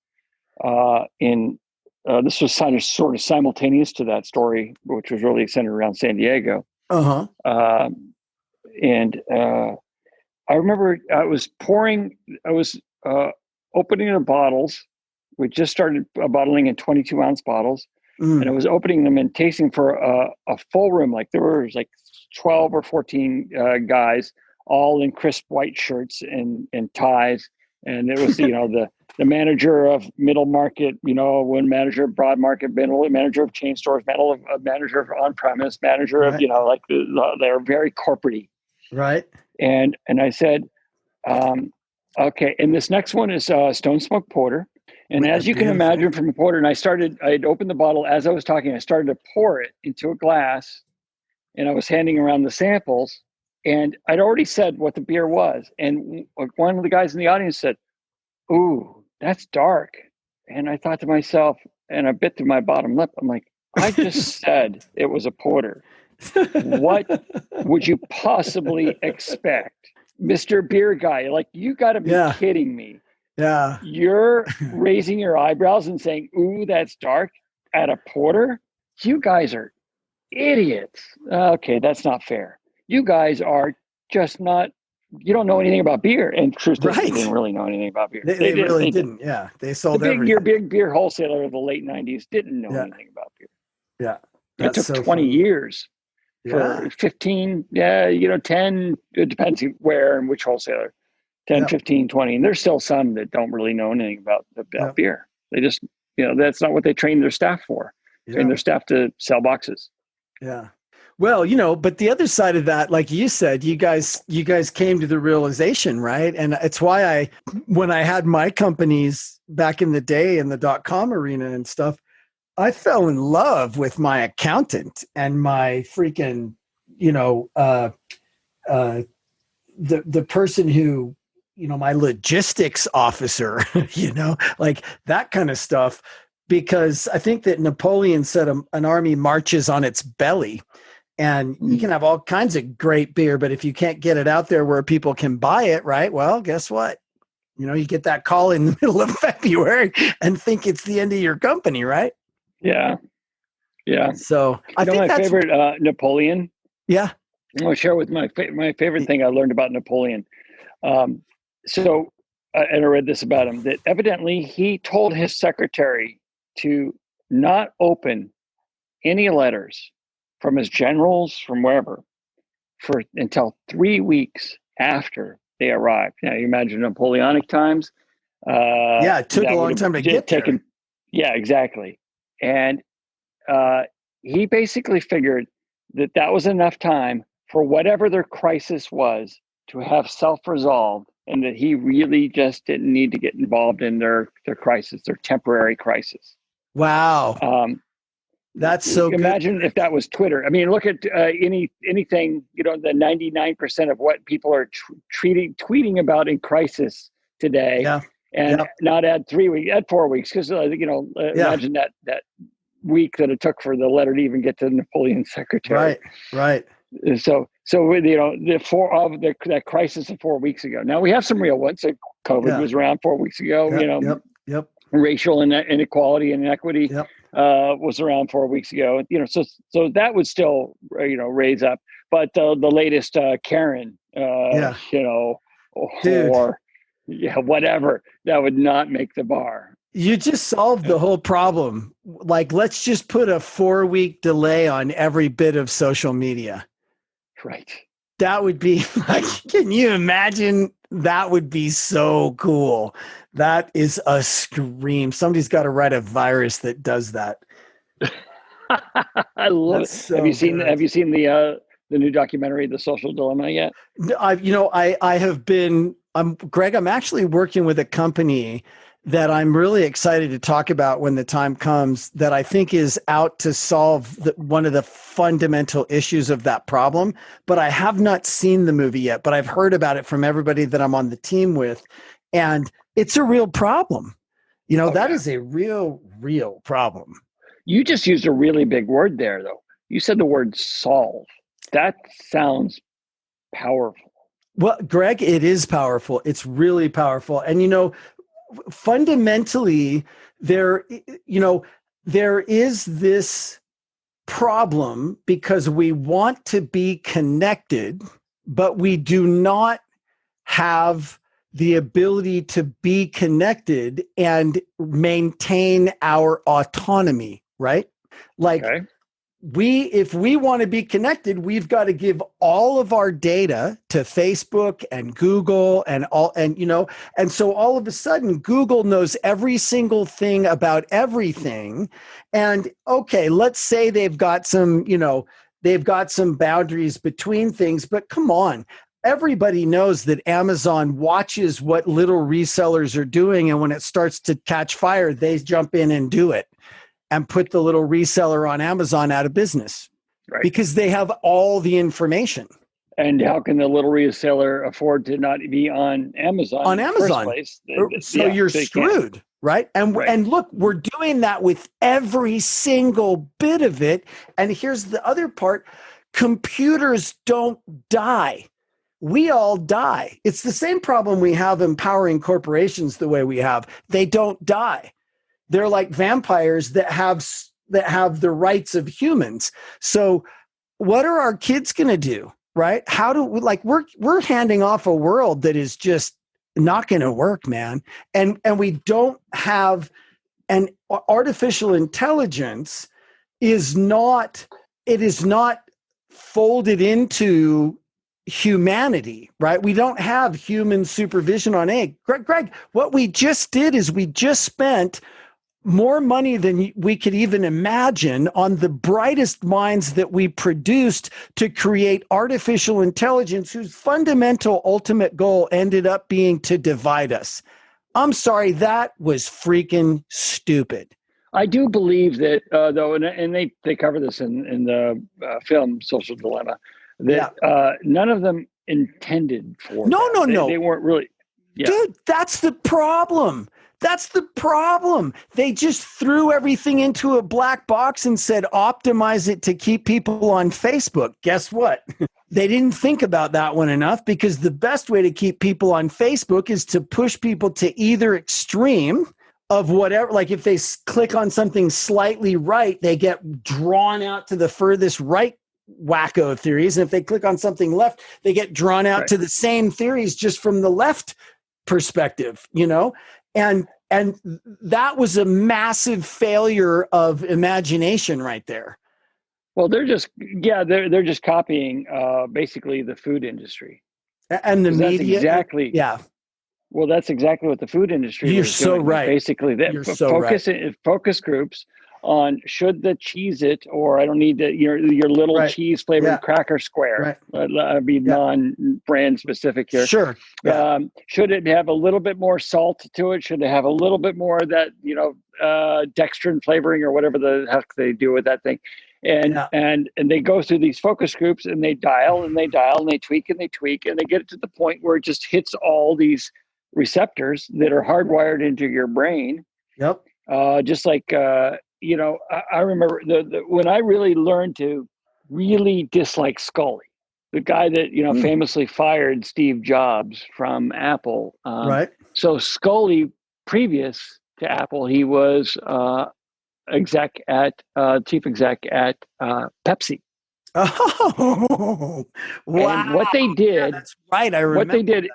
This was sort of simultaneous to that story, which was really centered around San Diego. I remember I was opening the bottles. We just started bottling in 22-ounce bottles, and I was opening them and tasting for a full room. Like there was 12 or 14 guys, all in crisp white shirts and ties. And it was, the manager of middle market, one manager of broad market, manager of chain stores, manager of on-premise, manager of, they're very corporate-y.
Right.
And I said, okay. And this next one is Stone Smoke Porter. And as you can imagine from a porter, and I'd opened the bottle as I was talking, I started to pour it into a glass, and I was handing around the samples, and I'd already said what the beer was. And one of the guys in the audience said, "Ooh, that's dark." And I thought to myself, and I bit to my bottom lip, I'm like, I just said it was a porter. What would you possibly expect? Mr. Beer Guy, you got to be kidding me.
Yeah.
You're raising your eyebrows and saying, "Ooh, that's dark" at a porter? You guys are idiots. Okay, that's not fair. You guys are just not, you don't know anything about beer. And truthfully, they didn't really know anything about beer.
They really didn't. Yeah. They sold everything.
Big beer wholesaler of the late 90s didn't know anything about beer.
Yeah.
It took 20 years for 15, 10, it depends where and which wholesaler, 10, 15, 20. And there's still some that don't really know anything about beer. They just, that's not what they train their staff for. Train their staff to sell boxes.
Yeah. Well, but the other side of that, like you said, you guys came to the realization, right? And it's why when I had my companies back in the day in the .com arena and stuff, I fell in love with my accountant and my freaking, uh, the person who, my logistics officer, like that kind of stuff, because I think that Napoleon said an army marches on its belly. And you can have all kinds of great beer, but if you can't get it out there where people can buy it, right? Well, guess what? You get that call in the middle of February and think it's the end of your company, right?
Yeah. Yeah.
So I think
my
that's
favorite Napoleon.
Yeah.
I'll share with my favorite thing I learned about Napoleon. And I read this about him, that evidently he told his secretary to not open any letters from his generals, from wherever, until 3 weeks after they arrived. Now, you imagine Napoleonic times.
It took a long time to get there.
Yeah, exactly. And he basically figured that was enough time for whatever their crisis was to have self-resolved, and that he really just didn't need to get involved in their crisis, their temporary crisis.
Wow. That's so good.
Imagine if that was Twitter. I mean, look at anything, the 99% of what people are tweeting about in crisis today.
Yeah.
And not add 4 weeks, because imagine that week that it took for the letter to even get to Napoleon's secretary.
Right.
So that crisis of 4 weeks ago. Now we have some real ones. So COVID was around 4 weeks ago.
Yep.
Racial inequality and inequity was around 4 weeks ago. So that would still raise up. But the latest Karen, or whatever, that would not make the bar.
You just solved the whole problem. Like, let's just put a 4-week delay on every bit of social media.
Right.
That would be like, can you imagine? That would be so cool. That is a scream. Somebody's got to write a virus that does that.
I love it. So have you seen the new documentary, The Social Dilemma, yet?
I have been. Greg, I'm actually working with a company that I'm really excited to talk about when the time comes, that I think is out to solve one of the fundamental issues of that problem. But I have not seen the movie yet, but I've heard about it from everybody that I'm on the team with. And it's a real problem. That is a real problem.
You just used a really big word there, though. You said the word solve. That sounds powerful.
Well, Greg, it is powerful. It's really powerful. And, fundamentally, there is this problem because we want to be connected, but we do not have the ability to be connected and maintain our autonomy, right? Like,
okay.
If we want to be connected, we've got to give all of our data to Facebook and Google and so all of a sudden Google knows every single thing about everything. And okay, let's say they've got some boundaries between things, but come on. Everybody knows that Amazon watches what little resellers are doing, and when it starts to catch fire, they jump in and do it and put the little reseller on Amazon out of business, right? Because they have all the information.
And how can the little reseller afford to not be on Amazon?
On Amazon.
First place?
You're screwed, right? And look, we're doing that with every single bit of it. And here's the other part. Computers don't die. We all die. It's the same problem we have empowering corporations the way we have. They don't die. They're like vampires that have the rights of humans. So what are our kids going to do, right? How do we, we're handing off a world that is just not going to work, man. And we don't have an artificial intelligence is not folded into humanity, right? We don't have human supervision on it. Greg, what we just did is we just spent more money than we could even imagine on the brightest minds that we produced to create artificial intelligence whose fundamental ultimate goal ended up being to divide us. I'm sorry, that was freaking stupid.
I do believe that, though, and they cover this in the film Social Dilemma, that none of them intended for
No,
that.
no, no.
They weren't really. Yeah.
Dude, that's the problem. That's the problem. They just threw everything into a black box and said, optimize it to keep people on Facebook. Guess what? They didn't think about that one enough, because the best way to keep people on Facebook is to push people to either extreme of whatever. Like if they click on something slightly right, they get drawn out to the furthest right wacko theories. And if they click on something left, they get drawn out to the same theories just from the left perspective, and that was a massive failure of imagination right there.
Well, they're just copying basically the food industry
and the media.
Exactly.
Yeah.
Well, that's exactly what the food industry
You're
was
so
doing.
right.
Basically, that focus groups on should the Cheez-It, or I don't need your little cheese flavored cracker square. I'd be non-brand specific here.
Sure. Yeah.
Should it have a little bit more salt to it? Should it have a little bit more of that, dextrin flavoring or whatever the heck they do with that thing? And they go through these focus groups and they dial and they tweak and they tweak and they get it to the point where it just hits all these receptors that are hardwired into your brain.
Yep.
Just like I remember when I really learned to really dislike Scully, the guy that famously fired Steve Jobs from Apple.
Right.
So Scully, previous to Apple, he was chief exec at Pepsi.
Oh, wow!
And what they did,
that's right. I remember.
What they did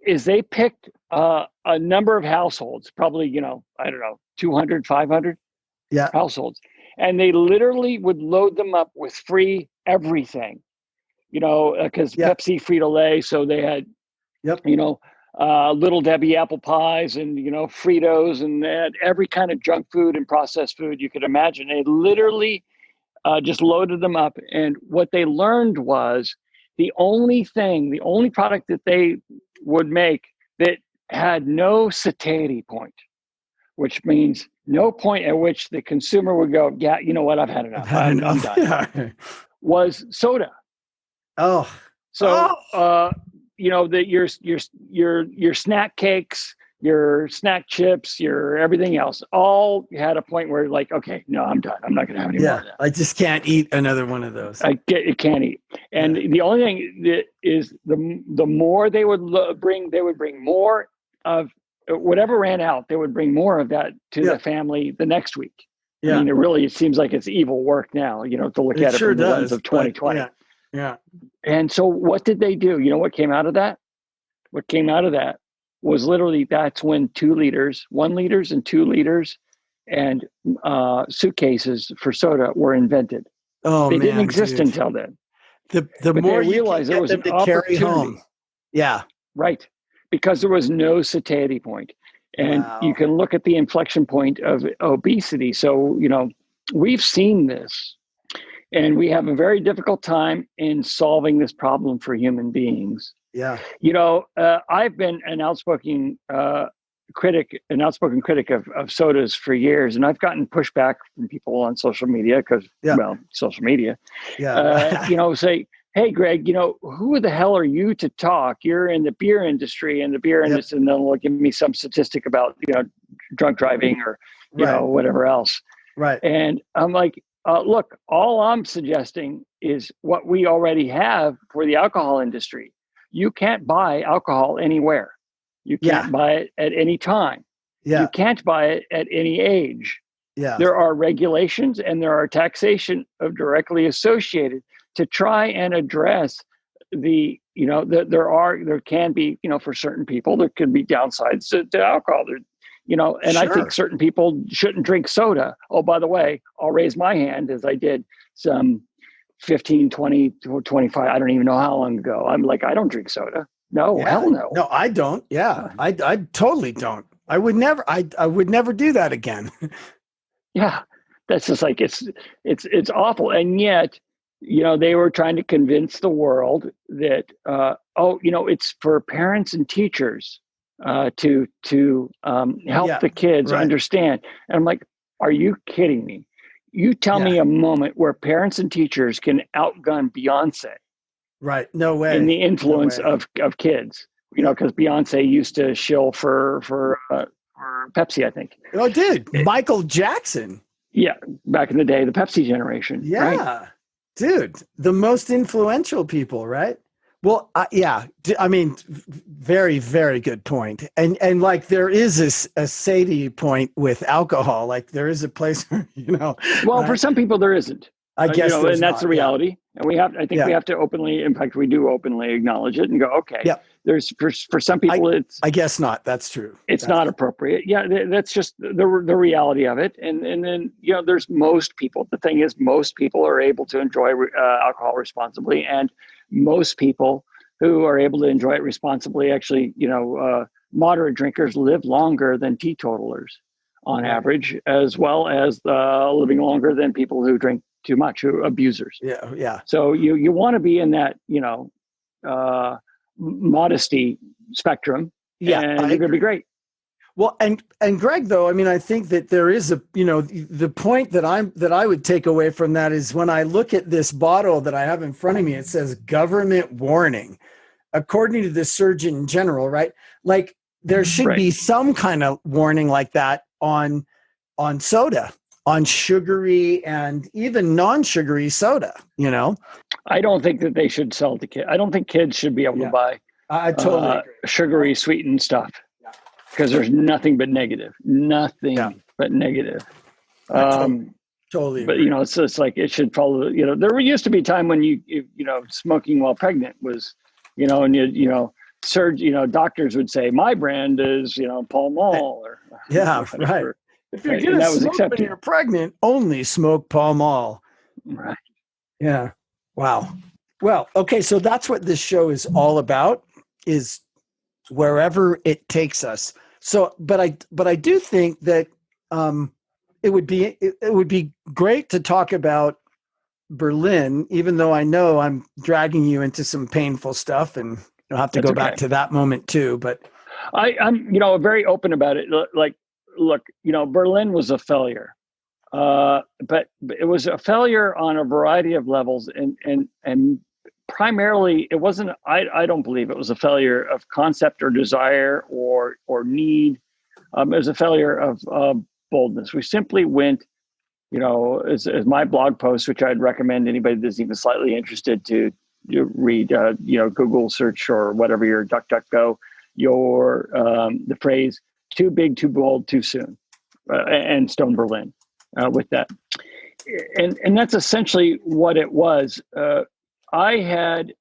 is they picked a number of households, probably 200, 500 households, and they literally would load them up with free everything. Because Pepsi, Frito-Lay, so they had, Little Debbie apple pies and, Fritos, and they had every kind of junk food and processed food you could imagine. They literally just loaded them up. And what they learned was the only product that they would make that had no satiety point, which means no point at which the consumer would go, yeah, you know what, I've had enough. I'm done. Was soda.
Oh,
so your snack cakes, your snack chips, your everything else, all had a point where like, okay, no, I'm done. I'm not going to have any more of that.
I just can't eat another one of those.
You can't eat. And the only thing that is the more they would bring, they would bring more of whatever ran out. They would bring more of that to the family the next week. Yeah. I mean, it seems like it's evil work now, to look at it from the lens of 2020.
Yeah.
And so what did they do? You know what came out of that? What came out of that was literally that's when 2 liters, 1 liters and 2 liters and suitcases for soda were invented.
Oh,
they didn't exist until then.
The more you realize there was an opportunity to carry home. Yeah.
Right. Because there was no satiety point. And you can look at the inflection point of obesity. So, we've seen this. And we have a very difficult time in solving this problem for human beings.
Yeah.
I've been an outspoken critic of sodas for years, and I've gotten pushback from people on social media social media. Yeah. Say, hey, Greg, who the hell are you to talk? You're in the beer industry, and then they'll give me some statistic about drunk driving or whatever else.
Right.
And I'm like, look, all I'm suggesting is what we already have for the alcohol industry. You can't buy alcohol anywhere. You can't buy it at any time. Yeah. You can't buy it at any age. Yeah. There are regulations and there are taxation directly associated to try and address there can be, for certain people, there could be downsides to alcohol. I think certain people shouldn't drink soda. Oh, by the way, I'll raise my hand as I did some 15, 20, 25, I don't even know how long ago. I'm like, I don't drink soda. No, hell no.
No, I don't. Yeah, I totally don't. I would never do that again.
Yeah, that's just like, it's awful. And yet, they were trying to convince the world that, it's for parents and teachers to help the kids understand. And I'm like, are you kidding me? You tell me a moment where parents and teachers can outgun Beyonce
Right. No
in
way.
the
No
influence
way.
of kids. You know, because Beyonce used to shill for Pepsi, I think.
Oh, dude, Michael Jackson.
Yeah, back in the day, the Pepsi generation, right?
Yeah, dude, the most influential people, right? Well, yeah, I mean, very, very good point. And like there is this a Sadie point with alcohol. Like there is a place,
Well, for
right?
some people, there isn't.
I guess there's
And that's the
not. Yeah,
reality. And we have, I think, we
yeah,
have to openly. In fact, we do openly acknowledge it and go, okay.
yeah.
There's for some
I
people,
I guess not. That's true.
it's
That's
not appropriate. Yeah, that's just the reality of it. And then there's most people. The thing is, most people are able to enjoy alcohol responsibly, and most people who are able to enjoy it responsibly actually, moderate drinkers live longer than teetotalers on
right.
average, as well as living longer than people who drink too much, who abusers.
Yeah, yeah,
So you want to be in that modesty spectrum,
yeah.
and
I
you're going to be
agree.
great.
Well, and Greg, though, I mean, I think that there is the point that I would take away from that is when I look at this bottle that I have in front of me, it says government warning, according to the Surgeon General, right? Like there should
Right.
be some kind of warning like that on soda, on sugary and even non-sugary soda,
I don't think that they should sell to kids. I don't think kids should be able to
Yeah,
buy
I totally agree.
sugary sweetened stuff,
Yeah.
because there's nothing but negative,
Yeah,
nothing but negative.
I totally
But
agree.
it's like it should follow. There used to be a time when smoking while pregnant was, and doctors would say my brand is Pall Mall or
Yeah, right.
whatever,
If you're
right? And
gonna
that was
smoke when
accepted,
you're pregnant, only smoke Pall Mall.
right?
Yeah. Wow. Well, okay, so that's what this show is all about, is wherever it takes us. So, but I do think that it would be great to talk about Berlin, even though I know I'm dragging you into some painful stuff, and you'll have to
That's
go
okay.
back to that moment too. But
I'm very open about it. Like, look, Berlin was a failure, but it was a failure on a variety of levels, and primarily it wasn't. I don't believe it was a failure of concept or desire or need. It was a failure of boldness. We simply went. As my blog post, which I'd recommend anybody that's even slightly interested to read, Google search or whatever your DuckDuckGo, the phrase "too big, too bold, too soon," and Stone Berlin with that, and that's essentially what it was. I had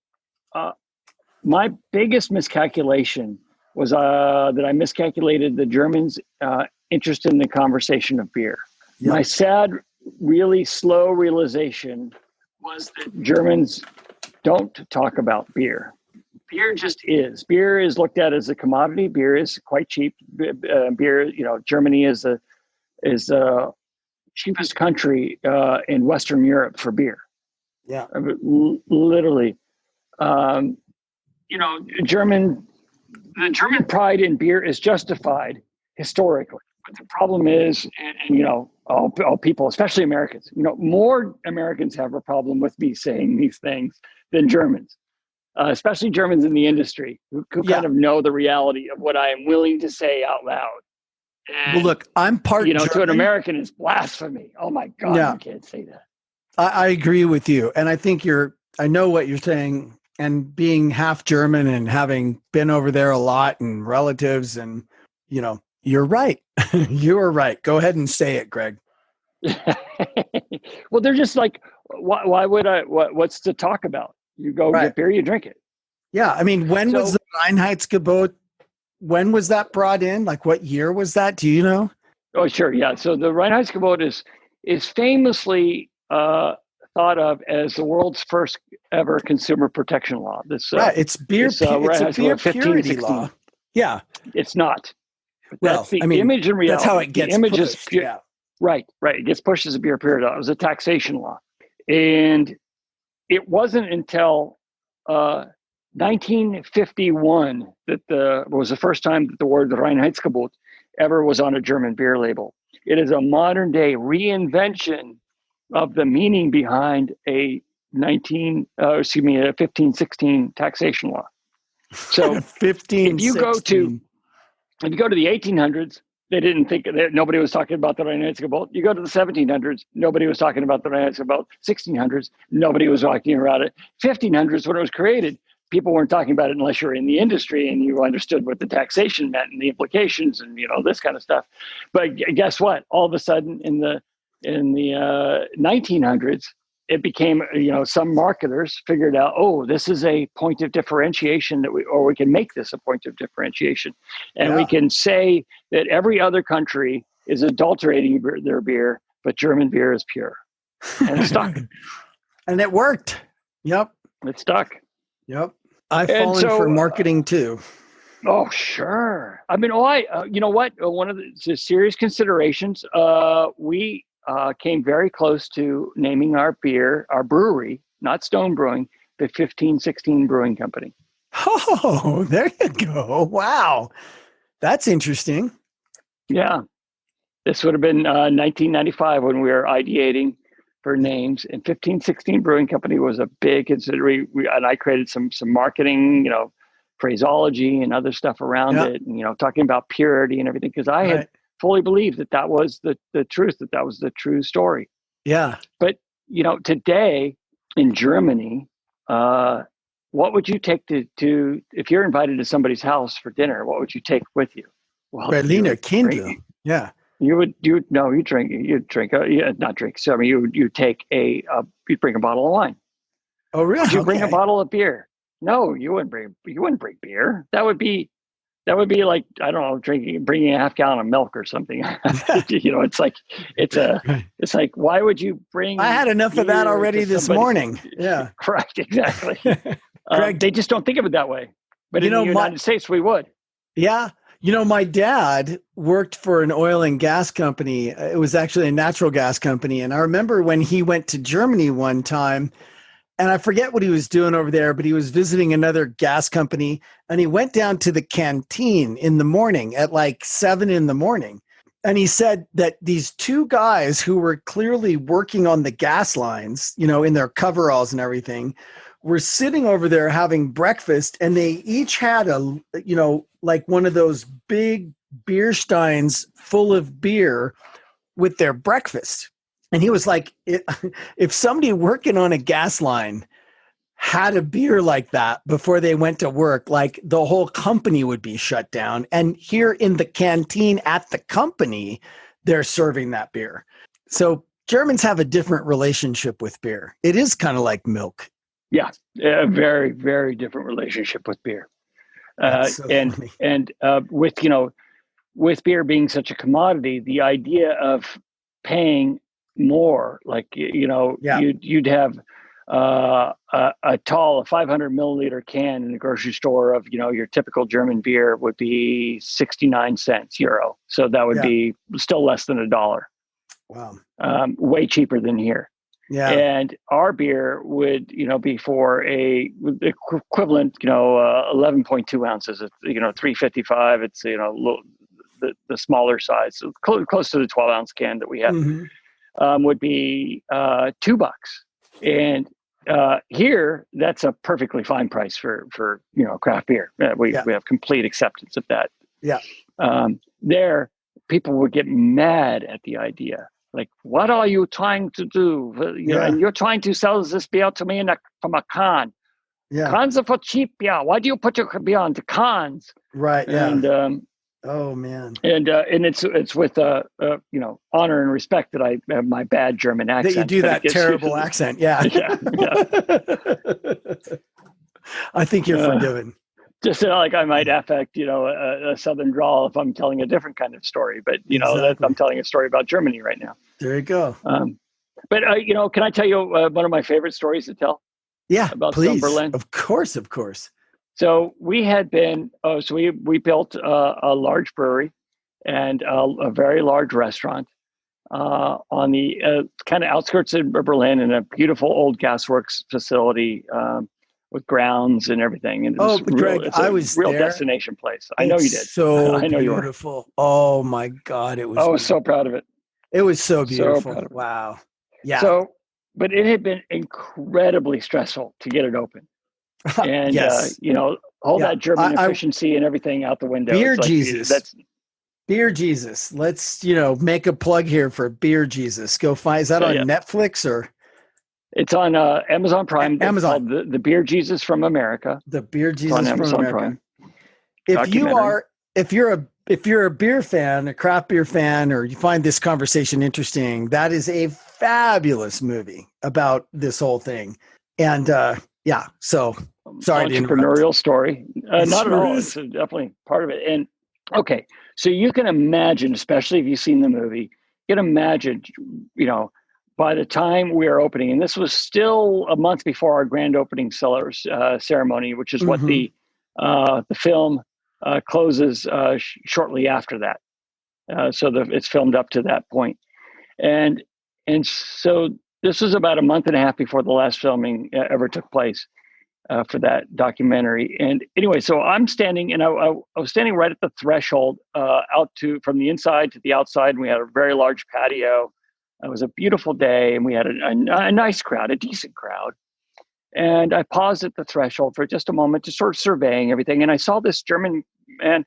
my biggest miscalculation was that I miscalculated the Germans' interest in the conversation of beer.
Yep.
My sad, really slow realization was that Germans don't talk about beer. Beer just is. Beer is looked at as a commodity. Beer is quite cheap. Beer, Germany is the cheapest country in Western Europe for beer.
yeah,
Literally, the German pride in beer is justified historically. But the problem is, and all people, especially Americans, more Americans have a problem with me saying these things than Germans, especially Germans in the industry who
yeah.
kind of know the reality of what I am willing to say out loud. And,
Well, look, I'm part German.
To an American, it's blasphemy. Oh my God,
Yeah.
you can't say that.
I agree with you, and I think I know what you're saying. And being half German and having been over there a lot and relatives, and you're right. You are right. Go ahead and say it, Greg.
Well, they're just like, why would I? What's to talk about? You go
Right.
get beer, you drink it.
Yeah, I mean, when was the Reinheitsgebot? When was that brought in? Like, what year was that? Do you know?
Oh, sure, yeah. So the Reinheitsgebot is famously thought of as the world's first ever consumer protection law.
Right, it's beer. It's a beer purity
1516.
law. Yeah,
it's not.
Well,
That's the image and reality.
That's how it gets
the image
pushed.
Is,
yeah,
right. It gets pushed as a beer purity law. It was a taxation law, and it wasn't until 1951 that was the first time that the word Reinheitsgebot ever was on a German beer label. It is a modern day reinvention of the meaning behind a 1516 taxation law. So
15,
if you go
16.
to the 1800s, they didn't think that nobody was talking about the Rhinantica bolt. You go to the 1700s, nobody was talking about the Rhinantica bolt. 1600s, nobody was talking about it. 1500s, when it was created, people weren't talking about it unless you were in the industry and you understood what the taxation meant and the implications and this kind of stuff. But guess what? All of a sudden, in the 1900s, it became, some marketers figured out, oh, this is a point of differentiation we can make this a point of differentiation. And we can say that every other country is adulterating their beer, but German beer is pure. And it stuck.
And it worked. Yep.
It stuck.
Yep. I've fallen for marketing too.
Oh, sure. I mean, you know what? One of the serious considerations, we came very close to naming our brewery, not Stone Brewing, the 1516 Brewing Company.
Oh, there you go. Wow. That's interesting.
Yeah. This would have been 1995 when we were ideating for names. And 1516 Brewing Company was a big consideration. And I created some marketing, phraseology and other stuff around it. And, talking about purity and everything. Because I had fully believed that was the truth, that was the true story.
Yeah.
But, today in Germany, what would you take to if you're invited to somebody's house for dinner, what would you take with you? Well,
Berliner Kindle. Yeah.
You'd bring a bottle of wine.
Oh, really?
Would you bring a bottle of beer? No, you wouldn't bring beer. That would be like, I don't know, bringing a half gallon of milk or something. It's like, why would you bring?
I had enough of that already this morning. Yeah.
Correct. Exactly. They just don't think of it that way. But in the United States, we would.
Yeah. My dad worked for an oil and gas company. It was actually a natural gas company. And I remember when he went to Germany one time, and I forget what he was doing over there, but he was visiting another gas company, and he went down to the canteen in the morning at like 7 a.m. And he said that these two guys who were clearly working on the gas lines, in their coveralls and everything, were sitting over there having breakfast, and they each had like one of those big beer steins full of beer with their breakfast. And he was like, if somebody working on a gas line had a beer like that before they went to work, like the whole company would be shut down. And here in the canteen at the company, they're serving that beer. So Germans have a different relationship with beer. It is kind of like milk.
Yeah, a very, very different relationship with beer. With beer being such a commodity, the idea of paying more, like you'd have a 500 milliliter can in a grocery store of your typical German beer would be 69 cents euro. So that would be still less than $1.
Wow,
way cheaper than here.
Yeah,
and our beer would be for a equivalent 11.2 ounces. It's 355. It's the smaller size, so close to the 12-ounce can that we have.
Mm-hmm.
Would be $2, and here that's a perfectly fine price for craft beer. We have complete acceptance of that.
Yeah.
There, people would get mad at the idea. Like, what are you trying to do? And you're trying to sell this beer to me from a can. Yeah. Cans are for cheap beer. Why do you put your beer onto cans?
Right. Yeah.
And
oh man.
And it's with honor and respect that I have my bad German accent.
That you do that terrible accent. Yeah.
Yeah.
I think you're forgiven.
Just like I might affect, a Southern drawl if I'm telling a different kind of story, but that I'm telling a story about Germany right now.
There you go.
But can I tell you one of my favorite stories to tell?
Yeah,
about
please.
Stone Berlin.
Of course.
So we had been. We built a large brewery and a very large restaurant on the kind of outskirts of Berlin in a beautiful old gasworks facility. With grounds and everything. And
Greg, I was
real
there.
Destination place. I know you did.
So
I know
beautiful.
You were.
Oh my God. It was.
I was so proud of it.
It was so beautiful.
So proud of it.
Wow. Yeah.
So but it had been incredibly stressful to get it open. And,
Yes.
all
Yeah.
that German efficiency and everything out the window.
Beer
It's like,
Jesus. Beer Jesus. Let's, make a plug here for Beer Jesus. Go find, is that on Netflix or?
It's on Amazon Prime. It's
Amazon.
called the Beer Jesus from America.
The Beer Jesus from America.
Prime.
If you're a beer fan, a craft beer fan, or you find this conversation interesting, that is a fabulous movie about this whole thing. And so sorry to interrupt.
Entrepreneurial story. Not at all. It's definitely part of it. And okay, so you can imagine, especially if you've seen the movie, you can imagine, by the time we are opening, and this was still a month before our grand opening ceremony, which is what the film closes shortly after that. So it's filmed up to that point. And so this was about a month and a half before the last filming ever took place for that documentary. And anyway, so I'm standing, and I was standing right at the threshold from the inside to the outside, and we had a very large patio. It was a beautiful day, and we had a nice crowd, a decent crowd. And I paused at the threshold for just a moment to sort of surveying everything. And I saw this German man,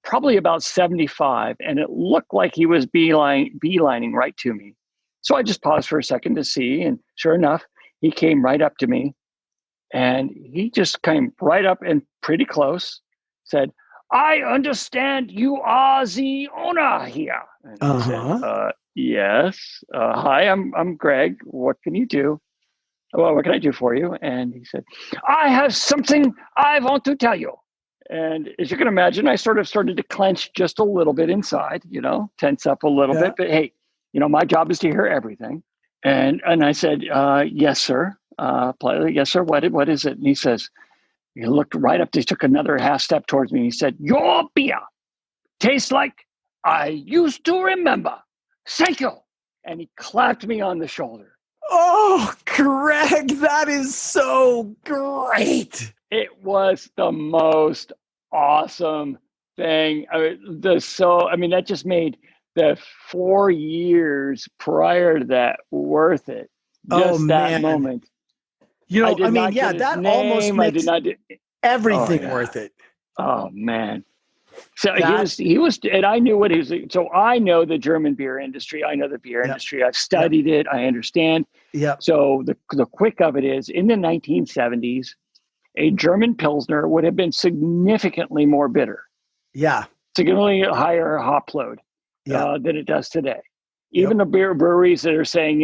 probably about 75, and it looked like he was beelining right to me. So I just paused for a second to see, and sure enough, he came right up to me, and he just came right up and pretty close, said, "I understand you are the owner here." And I said, "Yes. Hi, I'm Greg. What can you do? Well, what can I do for you?" And he said, "I have something I want to tell you." And as you can imagine, I sort of started to clench just a little bit inside, tense up a little bit. But hey, my job is to hear everything. And I said, "Yes, sir." Politely, "Yes, sir. What is it?" And he looked right up. He took another half step towards me. And he said, "Your beer tastes like I used to remember. Thank you." And he clapped me on the shoulder.
Oh, Greg, that is so great.
It was the most awesome thing. That just made the 4 years prior to that worth it. Just that moment.
That almost makes everything worth it.
Oh man. So he was, and I knew what he was. So I know the German beer industry. I know the beer industry. I've studied it. I understand.
Yeah.
So the quick of it is, in the 1970s, a German Pilsner would have been significantly more bitter.
Yeah.
Significantly higher hop load than it does today. Even the beer breweries that are saying,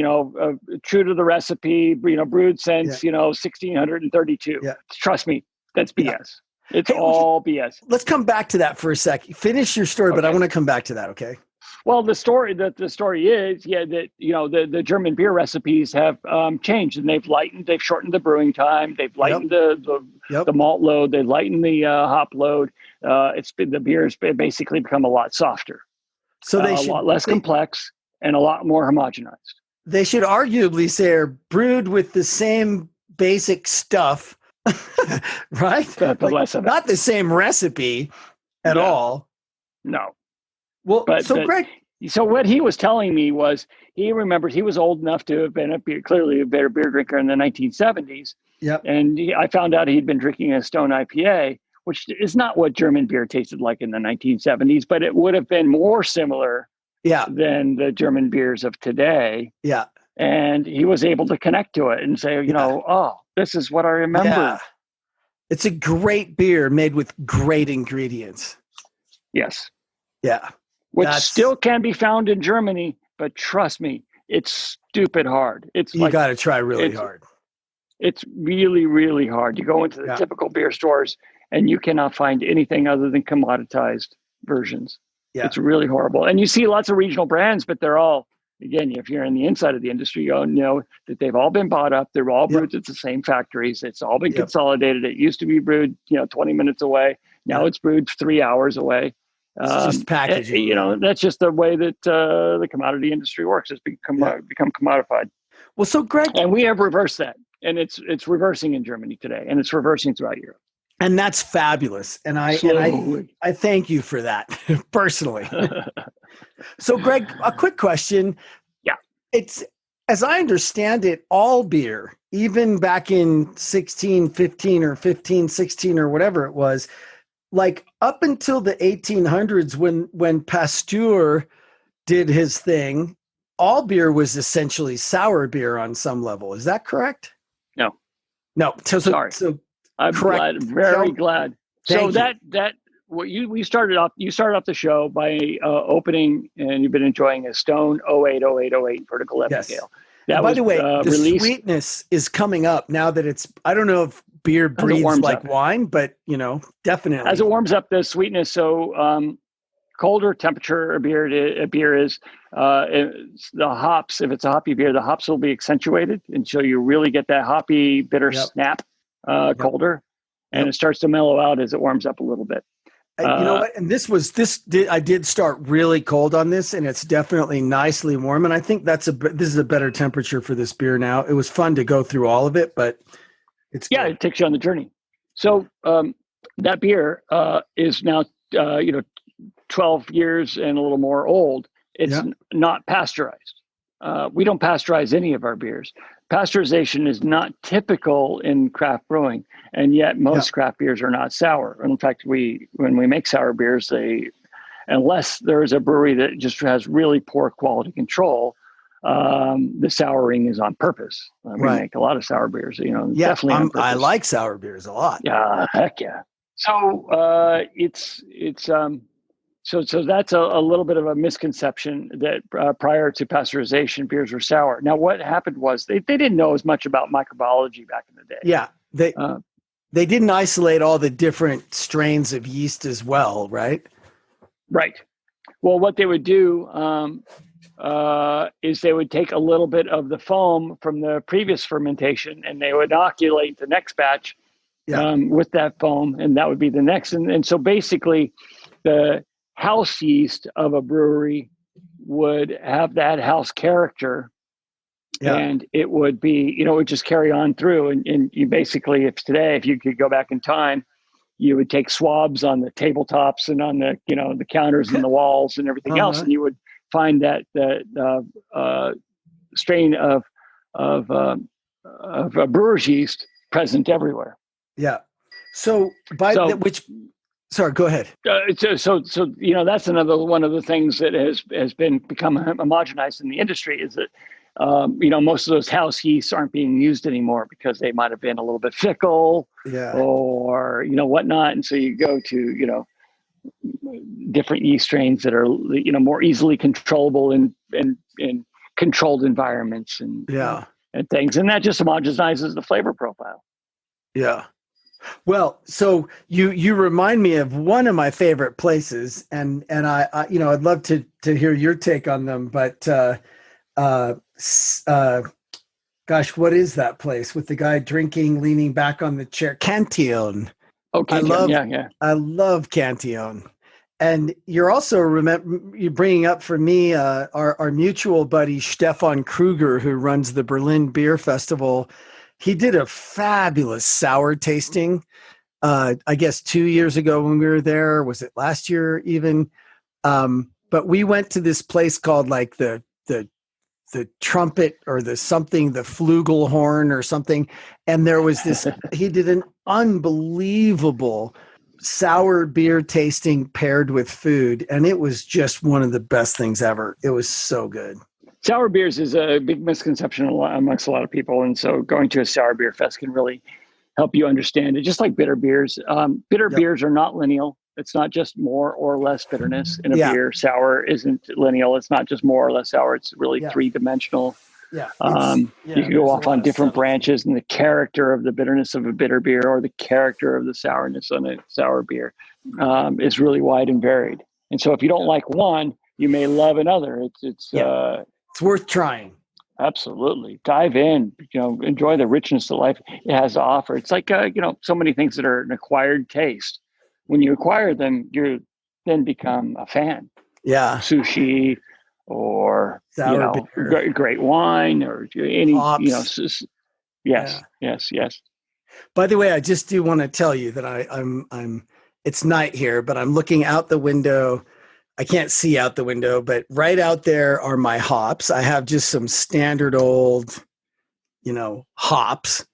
true to the recipe, brewed since, 1632. Yeah. Trust me, that's BS. Yeah. It's all BS.
Let's come back to that for a sec. Finish your story, but I want to come back to that, okay?
Well, the story is, that the German beer recipes have changed, and they've shortened the brewing time, they've lightened the malt load, they've lightened the hop load. The beer's basically become a lot softer, so a lot less complex and a lot more homogenized.
They should arguably say are brewed with the same basic stuff. Right?
But less of it.
Not the same recipe at all.
No.
Well, Greg.
So what he was telling me was he remembered he was old enough to have been clearly a better beer drinker in the 1970s.
Yep.
And I found out he'd been drinking a Stone IPA, which is not what German beer tasted like in the 1970s, but it would have been more similar than the German beers of today.
Yeah.
And he was able to connect to it and say, oh, this is what I remember. Yeah.
It's a great beer made with great ingredients.
Yes.
Yeah.
Which still can be found in Germany, but trust me, it's stupid hard.
You got to try really hard.
It's really, really hard. You go into the typical beer stores and you cannot find anything other than commoditized versions. Yeah. It's really horrible. And you see lots of regional brands, but they're all, again, if you're in the inside of the industry, you know that they've all been bought up. They're all brewed at the same factories. It's all been consolidated. It used to be brewed, 20 minutes away. Now it's brewed 3 hours away.
It's just packaging.
That's just the way that the commodity industry works. It's become commodified.
Well, so Greg,
and we have reversed that, and it's reversing in Germany today, and it's reversing throughout Europe.
And that's fabulous. And I thank you for that personally. So, Greg, a quick question.
Yeah,
it's as I understand it, all beer, even back in 1615 or 1516 or whatever it was, like up until the 1800s when Pasteur did his thing, all beer was essentially sour beer on some level. Is that correct?
No.
No.
Sorry.
So
I'm
correct.
glad, very glad.
Thank
So
you.
that what you started off the show by opening, and you've been enjoying a Stone 080808 vertical epic
Yes.
ale.
And
That
by
was
the way, the
released
sweetness is coming up now that it's, I don't know if beer
as it
breathes
warms
like
up.
wine, but definitely.
As it warms up, the sweetness. So colder temperature a beer is, the hops. If it's a hoppy beer, the hops will be accentuated until you really get that hoppy bitter
Yep.
snap.
Yep.
Colder, and
Yep.
it starts to mellow out as it warms up a little bit.
You know what? And I did start really cold on this, and it's definitely nicely warm. And I think this is a better temperature for this beer now. It was fun to go through all of it, but it's good.
It takes you on the journey. So that beer is now 12 years and a little more old. It's not pasteurized. We don't pasteurize any of our beers. Pasteurization is not typical in craft brewing, and yet most craft beers are not sour. In fact, when we make sour beers, unless there is a brewery that just has really poor quality control, the souring is on purpose. We make a lot of sour beers, definitely on purpose.
I like sour beers a lot.
Yeah, heck yeah. So So that's a little bit of a misconception that prior to pasteurization, beers were sour. Now, what happened was they didn't know as much about microbiology back in the day.
Yeah, they didn't isolate all the different strains of yeast as well, right?
Right. Well, what they would do is they would take a little bit of the foam from the previous fermentation, and they would inoculate the next batch with that foam, and that would be the next. And so basically, the house yeast of a brewery would have that house character, and it would be, it would just carry on through. And you basically, if you could go back in time, you would take swabs on the tabletops and on the, the counters and the walls and everything else, and you would find that strain of a brewer's yeast present everywhere.
Yeah. So sorry, go ahead.
So that's another one of the things that has become homogenized in the industry is that most of those house yeasts aren't being used anymore because they might have been a little bit fickle, or whatnot, and so you go to different yeast strains that are more easily controllable in controlled environments and things, and that just homogenizes the flavor profile.
Yeah. Well, so you remind me of one of my favorite places, and I I'd love to hear your take on them. But gosh, what is that place with the guy drinking, leaning back on the chair? Cantillon.
Oh, Cantillon,
I love Cantillon. And you're also you're bringing up for me our mutual buddy Stefan Kruger, who runs the Berlin Beer Festival. He did a fabulous sour tasting, I guess 2 years ago when we were there. Was it last year even? But we went to this place called like the trumpet or the flugelhorn or something. And there was this, he did an unbelievable sour beer tasting paired with food. And it was just one of the best things ever. It was so good.
Sour beers is a big misconception amongst a lot of people. And so going to a sour beer fest can really help you understand it. Just like bitter beers. Beers are not lineal. It's not just more or less bitterness in a beer. Sour isn't lineal. It's not just more or less sour. It's really three-dimensional.
Yeah.
You can go off on different branches and the character of the bitterness of a bitter beer or the character of the sourness on a sour beer is really wide and varied. And so if you don't like one, you may love another. It's
worth trying.
Absolutely. Dive in, enjoy the richness that life has to offer. It's like, so many things that are an acquired taste. When you acquire them, you then become a fan.
Yeah.
Sushi or, great wine or any,
hops.
Yes.
By the way, I just do want to tell you that I'm it's night here, but I'm looking out the window I can't see out the window, but right out there are my hops. I have just some standard old, hops,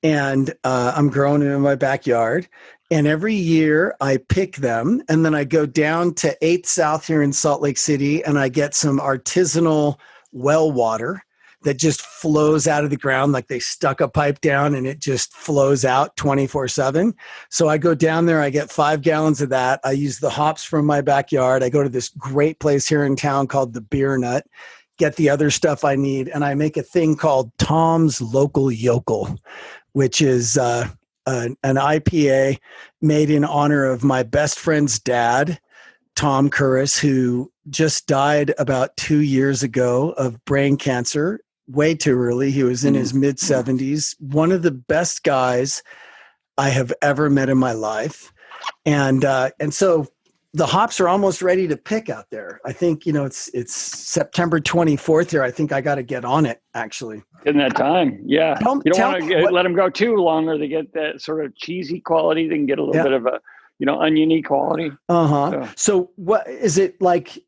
and I'm growing them in my backyard. And every year I pick them, and then I go down to 8th South here in Salt Lake City, and I get some artisanal well water that just flows out of the ground, like they stuck a pipe down and it just flows out 24/7. So I go down there, I get 5 gallons of that. I use the hops from my backyard. I go to this great place here in town called the Beer Nut, get the other stuff I need, and I make a thing called Tom's Local Yokel, which is an IPA made in honor of my best friend's dad, Tom Curris, who just died about 2 years ago of brain cancer, way too early. He was in his mid 70s, one of the best guys I have ever met in my life. And so the hops are almost ready to pick out there. I think, it's September 24th here. I think I got to get on it, actually.
In that time, yeah. You don't want to let them go too long, or they get that sort of cheesy quality. They can get a little bit of a, oniony quality.
So what is it like?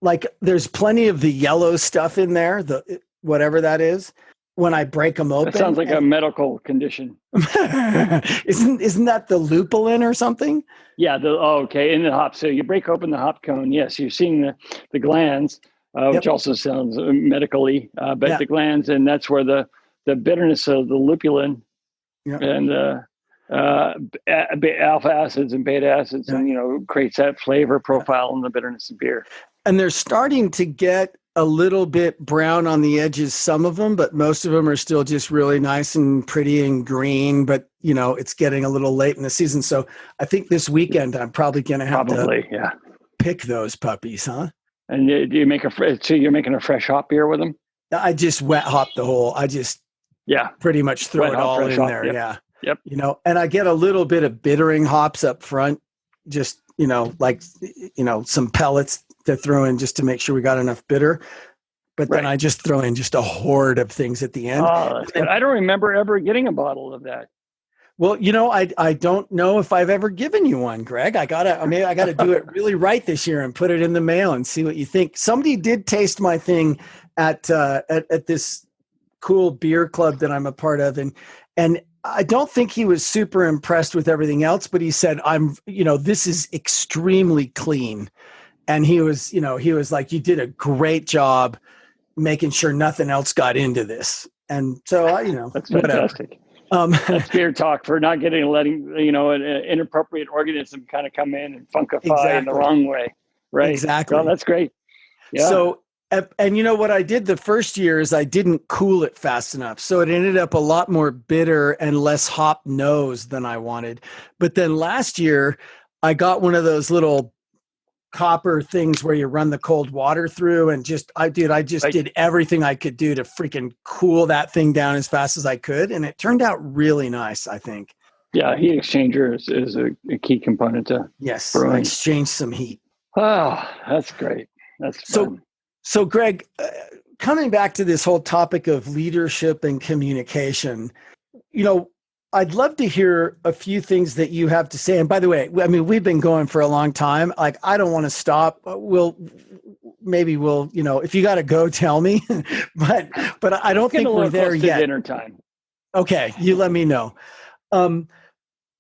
Like there's plenty of the yellow stuff in there, the whatever that is. When I break them open,
that sounds like a medical condition.
Isn't that the lupulin or something?
Yeah. Okay. In the hop, so you break open the hop cone. Yes, you're seeing the glands, which also sounds medically, but the glands, and that's where the bitterness of the lupulin and alpha acids and beta acids, and creates that flavor profile and the bitterness of beer.
And they're starting to get a little bit brown on the edges, some of them, but most of them are still just really nice and pretty and green. But, it's getting a little late in the season. So I think this weekend I'm probably going to have to pick those puppies, huh?
And do you so you're making a fresh hop beer with them?
I just wet hop the whole. I just pretty much throw it all in there. Yep. Yeah.
Yep.
And I get a little bit of bittering hops up front, just, some pellets to throw in just to make sure we got enough bitter. But then I just throw in just a horde of things at the end.
Oh, that's good. I don't remember ever getting a bottle of that.
Well, I don't know if I've ever given you one, Greg. I gotta do it really right this year and put it in the mail and see what you think. Somebody did taste my thing at this cool beer club that I'm a part of, and I don't think he was super impressed with everything else, but he said, this is extremely clean. And he was like, you did a great job making sure nothing else got into this. And so,
that's fantastic. That's beer talk for not letting an inappropriate organism kind of come in and funkify in the wrong way. Right.
Exactly.
Well, that's great. Yeah.
So, and what I did the first year is I didn't cool it fast enough. So it ended up a lot more bitter and less hop nose than I wanted. But then last year I got one of those little copper things where you run the cold water through, and I did everything I could do to freaking cool that thing down as fast as I could. And it turned out really nice, I think.
Yeah. Heat exchanger is a key component to brewing.
I exchanged some heat.
Oh, that's great. That's fun.
So Greg, coming back to this whole topic of leadership and communication, I'd love to hear a few things that you have to say. And by the way, we've been going for a long time. Like, I don't want to stop. We'll, if you got to go, tell me, but I don't think we're there yet.
Dinner time.
Okay. You let me know.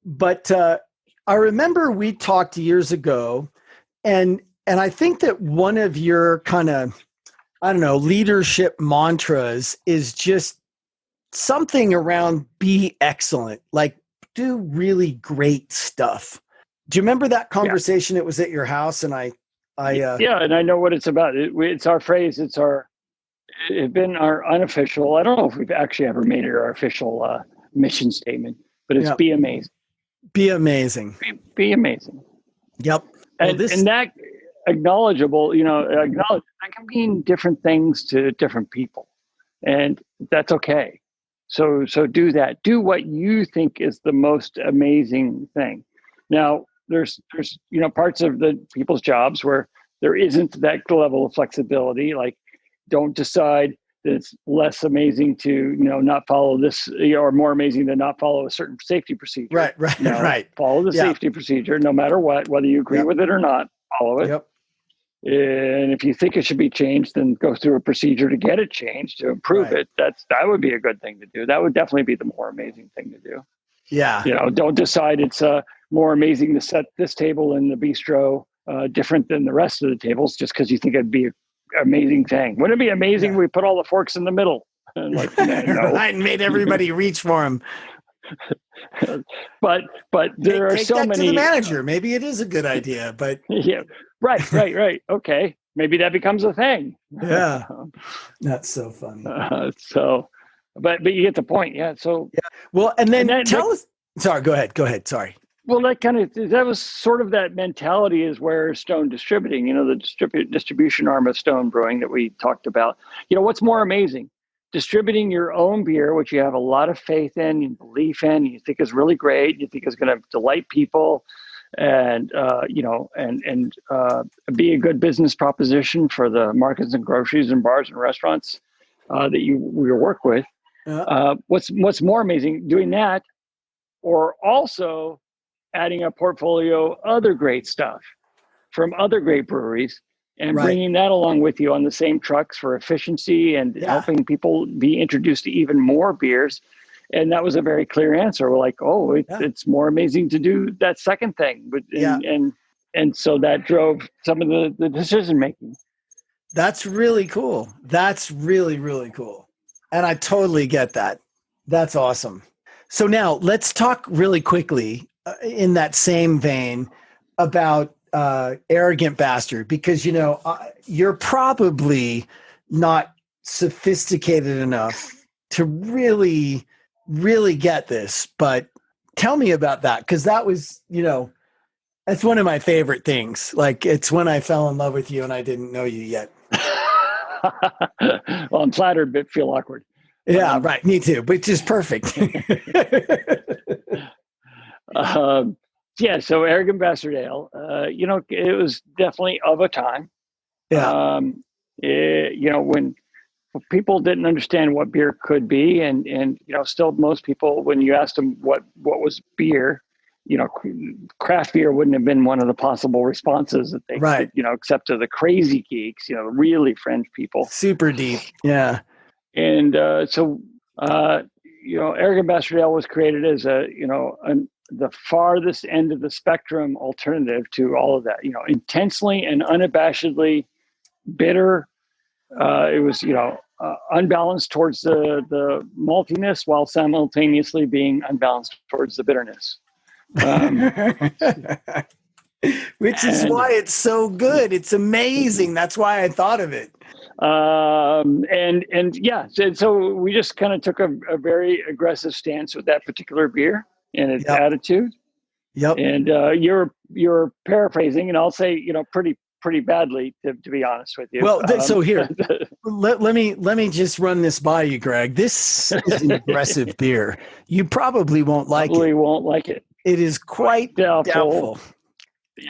But I remember we talked years ago, and I think that one of your kind of, leadership mantras is just something around be excellent, like do really great stuff. Do you remember that conversation? Yeah. It was at your house, and and
I know what it's about. It's our phrase. It's been our unofficial. I don't know if we've actually ever made it our official mission statement, but it's be amazing.
Be amazing.
Be amazing.
Yep.
And that acknowledgeable, that can mean different things to different people, and that's okay. So do that. Do what you think is the most amazing thing. Now, there's parts of the people's jobs where there isn't that level of flexibility. Like, don't decide that it's less amazing to not follow this, or more amazing to not follow a certain safety procedure.
Right.
Follow the safety procedure, no matter what, whether you agree with it or not. Follow it.
Yep.
And if you think it should be changed, then go through a procedure to get it changed to improve it. That would be a good thing to do. That would definitely be the more amazing thing to do.
Yeah.
Don't decide it's more amazing to set this table in the bistro different than the rest of the tables just because you think it'd be an amazing thing. Wouldn't it be amazing if we put all the forks in the middle? And no.
Right, and made everybody reach for them.
but there are so many.
To the manager. Maybe it is a good idea, but
yeah, right. Okay, maybe that becomes a thing.
Yeah, that's so funny.
But you get the point. Yeah. So
Well, and then tell us. Sorry, go ahead. Sorry.
Well, that was sort of that mentality is where Stone Distributing, the distribution arm of Stone Brewing that we talked about. What's more amazing? Distributing your own beer, which you have a lot of faith in and belief in, you think is really great, you think is going to delight people, and be a good business proposition for the markets and groceries and bars and restaurants that we work with. What's more amazing, doing that, or also adding a portfolio of other great stuff from other great breweries and bringing that along with you on the same trucks for efficiency and helping people be introduced to even more beers. And that was a very clear answer. We're like, it's more amazing to do that second thing. And so that drove some of the decision making.
That's really cool. That's really, really cool. And I totally get that. That's awesome. So now let's talk really quickly in that same vein about Arrogant Bastard, because you're probably not sophisticated enough to really get this, but tell me about that, because that was that's one of my favorite things. Like, it's when I fell in love with you and I didn't know you yet.
Well, I'm flattered but feel awkward.
Yeah, right. Me too, which is perfect.
So Arrogant Bastard Ale, it was definitely of a time.
Yeah.
When people didn't understand what beer could be, and still most people, when you asked them what was beer, craft beer wouldn't have been one of the possible responses that they could, except to the crazy geeks, really French people.
Super deep. Yeah.
And Arrogant Bastard Ale was created as the farthest end of the spectrum alternative to all of that, intensely and unabashedly bitter. It was, unbalanced towards the maltiness while simultaneously being unbalanced towards the bitterness.
Which is why it's so good. It's amazing. That's why I thought of it.
So we just kind of took a very aggressive stance with that particular beer and its attitude.
Yep.
And you're paraphrasing, and I'll say pretty badly to be honest with you.
Well, so here, let me just run this by you, Greg. This is an aggressive beer. You probably won't like it. It is quite doubtful.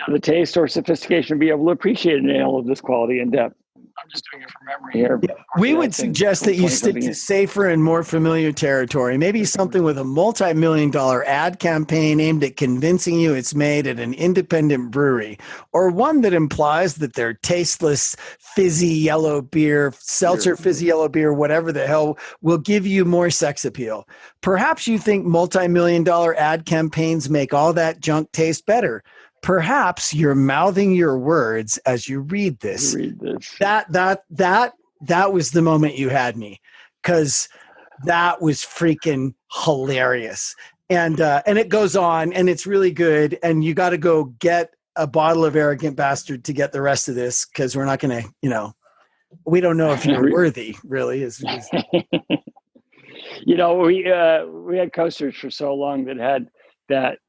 The taste or sophistication to be able to appreciate an ale of this quality and depth. I'm just doing it from memory here.
We would suggest that you stick to safer and more familiar territory, maybe something with a multi-million-dollar ad campaign aimed at convincing you it's made at an independent brewery, or one that implies that their tasteless, fizzy yellow beer, seltzer fizzy yellow beer, whatever the hell, will give you more sex appeal. Perhaps you think multi-million-dollar ad campaigns make all that junk taste better. Perhaps you're mouthing your words as you read this. That was the moment you had me, because that was freaking hilarious. And it goes on, and it's really good. And you got to go get a bottle of Arrogant Bastard to get the rest of this, because we're not going to, we don't know if you're worthy, really.
We had coasters for so long that had that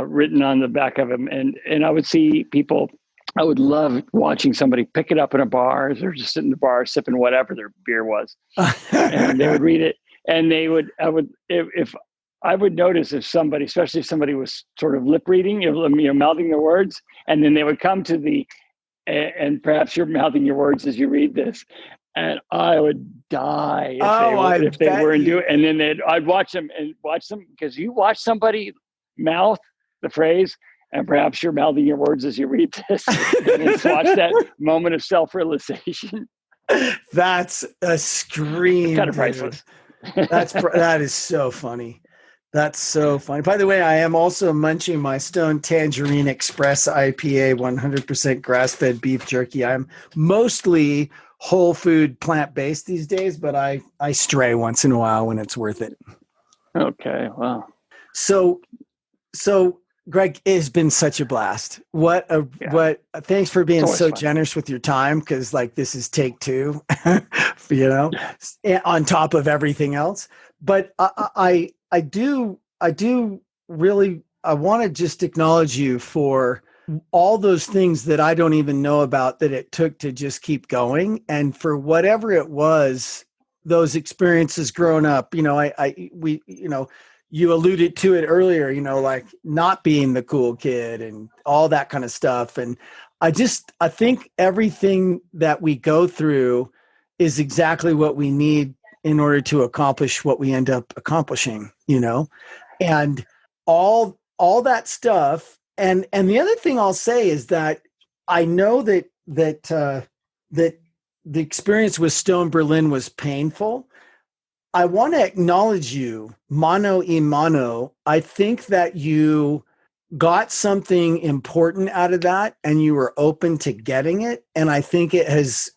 written on the back of them, and I would see people. I would love watching somebody pick it up in a bar, or just sit in the bar sipping whatever their beer was, and they would read it, and if I would notice if somebody, especially if somebody was sort of lip reading, mouthing their words, and then they would come to and perhaps you're mouthing your words as you read this, and I would die if they weren't doing. And then I'd watch them, because you watch somebody mouth the phrase and perhaps you're mouthing your words as you read this, and then watch that moment of self-realization.
That's a scream,
Kind of
dude.
priceless.
That is so funny. That's so funny. By the way, I am also munching my Stone Tangerine Express IPA 100% grass-fed beef jerky. I'm mostly whole food plant-based these days, but I stray once in a while when it's worth it.
Okay, wow.
So Greg, it has been such a blast. Thanks for being so
fun.
generous with your time, because like this is take two, on top of everything else. But I do really, I want to just acknowledge you for all those things that I don't even know about that it took to just keep going. And for whatever it was, those experiences growing up, you alluded to it earlier, like not being the cool kid and all that kind of stuff. And I think everything that we go through is exactly what we need in order to accomplish what we end up accomplishing, and all that stuff. And the other thing I'll say is that I know that the experience with Stone Berlin was painful. I want to acknowledge you, mano a mano. I think that you got something important out of that, and you were open to getting it. And I think it has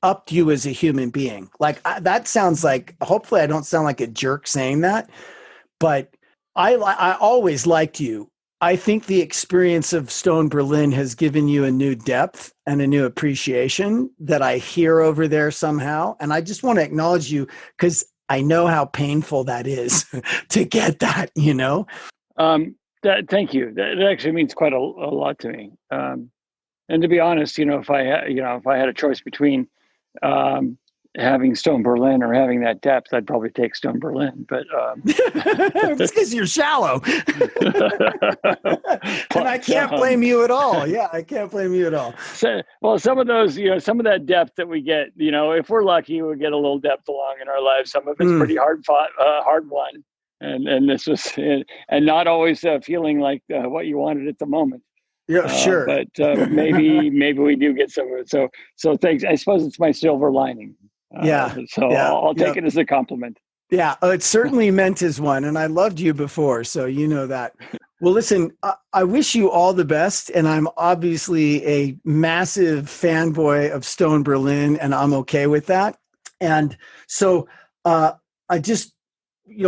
upped you as a human being. Like that sounds like. Hopefully, I don't sound like a jerk saying that, but I always liked you. I think the experience of Stone Berlin has given you a new depth and a new appreciation that I hear over there somehow. And I just want to acknowledge you because I know how painful that is to get that,
Thank you. That actually means quite a lot to me. And to be honest, if I had a choice between having Stone Berlin or having that depth, I'd probably take Stone Berlin. But
it's because you're shallow, and I can't blame you at all. Yeah, I can't blame you at all.
So, well, some of those, some of that depth that we get, if we're lucky, we get a little depth along in our lives. Some of it's pretty hard fought, hard won, and this was, and not always feeling like what you wanted at the moment.
Yeah, sure.
But maybe we do get some of it. So thanks. I suppose it's my silver lining. I'll take it as a compliment.
Yeah, it certainly meant as one. And I loved you before, so you know that. Well, listen, I wish you all the best. And I'm obviously a massive fanboy of Stone Berlin, and I'm okay with that. And so I just,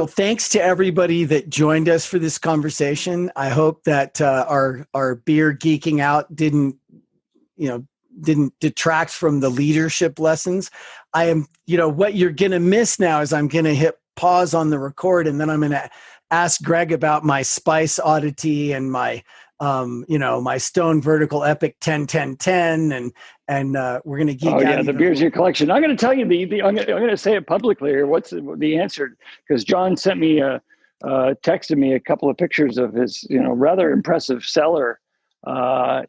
thanks to everybody that joined us for this conversation. I hope that our beer geeking out didn't detract from the leadership lessons. I am, what you're going to miss now is I'm going to hit pause on the record, and then I'm going to ask Greg about my spice oddity and my, my Stone Vertical Epic 10-10-10, and we're going to geek out.
Oh yeah, the beers in your collection. I'm going to tell you I'm going to say it publicly here. What's the answer? Because John sent me texted me a couple of pictures of his, rather impressive cellar. Of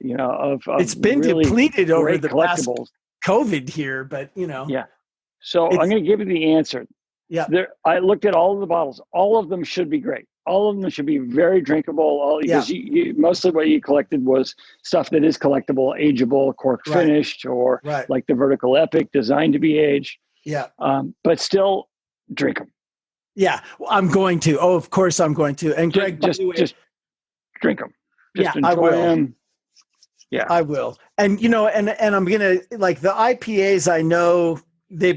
it's been
really
depleted over the past
collectibles.
COVID here, but
Yeah. So I'm going to give you the answer.
Yeah.
I looked at all of the bottles. All of them should be great. All of them should be very drinkable. Because mostly what you collected was stuff that is collectible, ageable, cork finished, or like the Vertical Epic designed to be aged.
Yeah.
But still drink them.
Yeah. Well, I'm going to. Oh, of course I'm going to. And Greg,
just drink them. Just enjoy
I will.
them. Yeah,
I will. And, and I'm going to, like, the IPAs, I know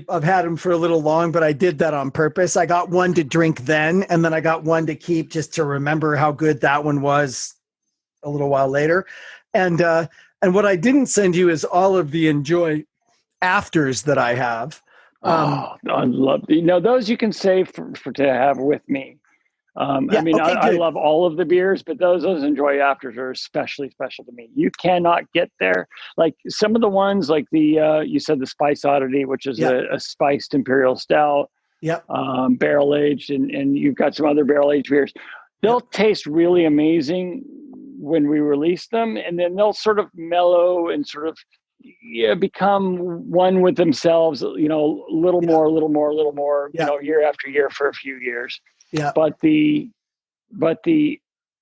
I've had them for a little long, but I did that on purpose. I got one to drink then, and then I got one to keep just to remember how good that one was a little while later. And what I didn't send you is all of the enjoy afters that I have.
I love those you can save for to have with me. I love all of the beers, but those enjoy afters are especially special to me. You cannot get there. Like some of the ones, like the you said the Spice Oddity, which is a spiced imperial stout.
Yep.
Barrel aged, and you've got some other barrel aged beers. They'll taste really amazing when we release them, and then they'll sort of mellow and sort of become one with themselves. A little more. Year after year for a few years.
Yeah.
But the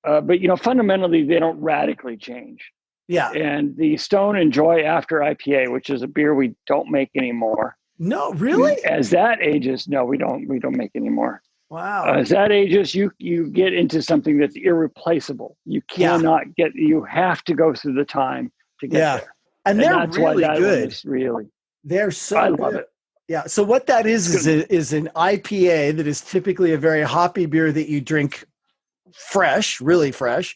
but fundamentally they don't radically change.
Yeah.
And the Stone and Joy After IPA, which is a beer we don't make anymore.
No, really?
As that ages, no, we don't make anymore.
Wow.
As that ages, you get into something that's irreplaceable. You cannot you have to go through the time to get there.
And they're
that's
really
why that
good.
one is really,
they're so
I
good.
love it.
Yeah. So what that is an IPA that is typically a very hoppy beer that you drink fresh, really fresh.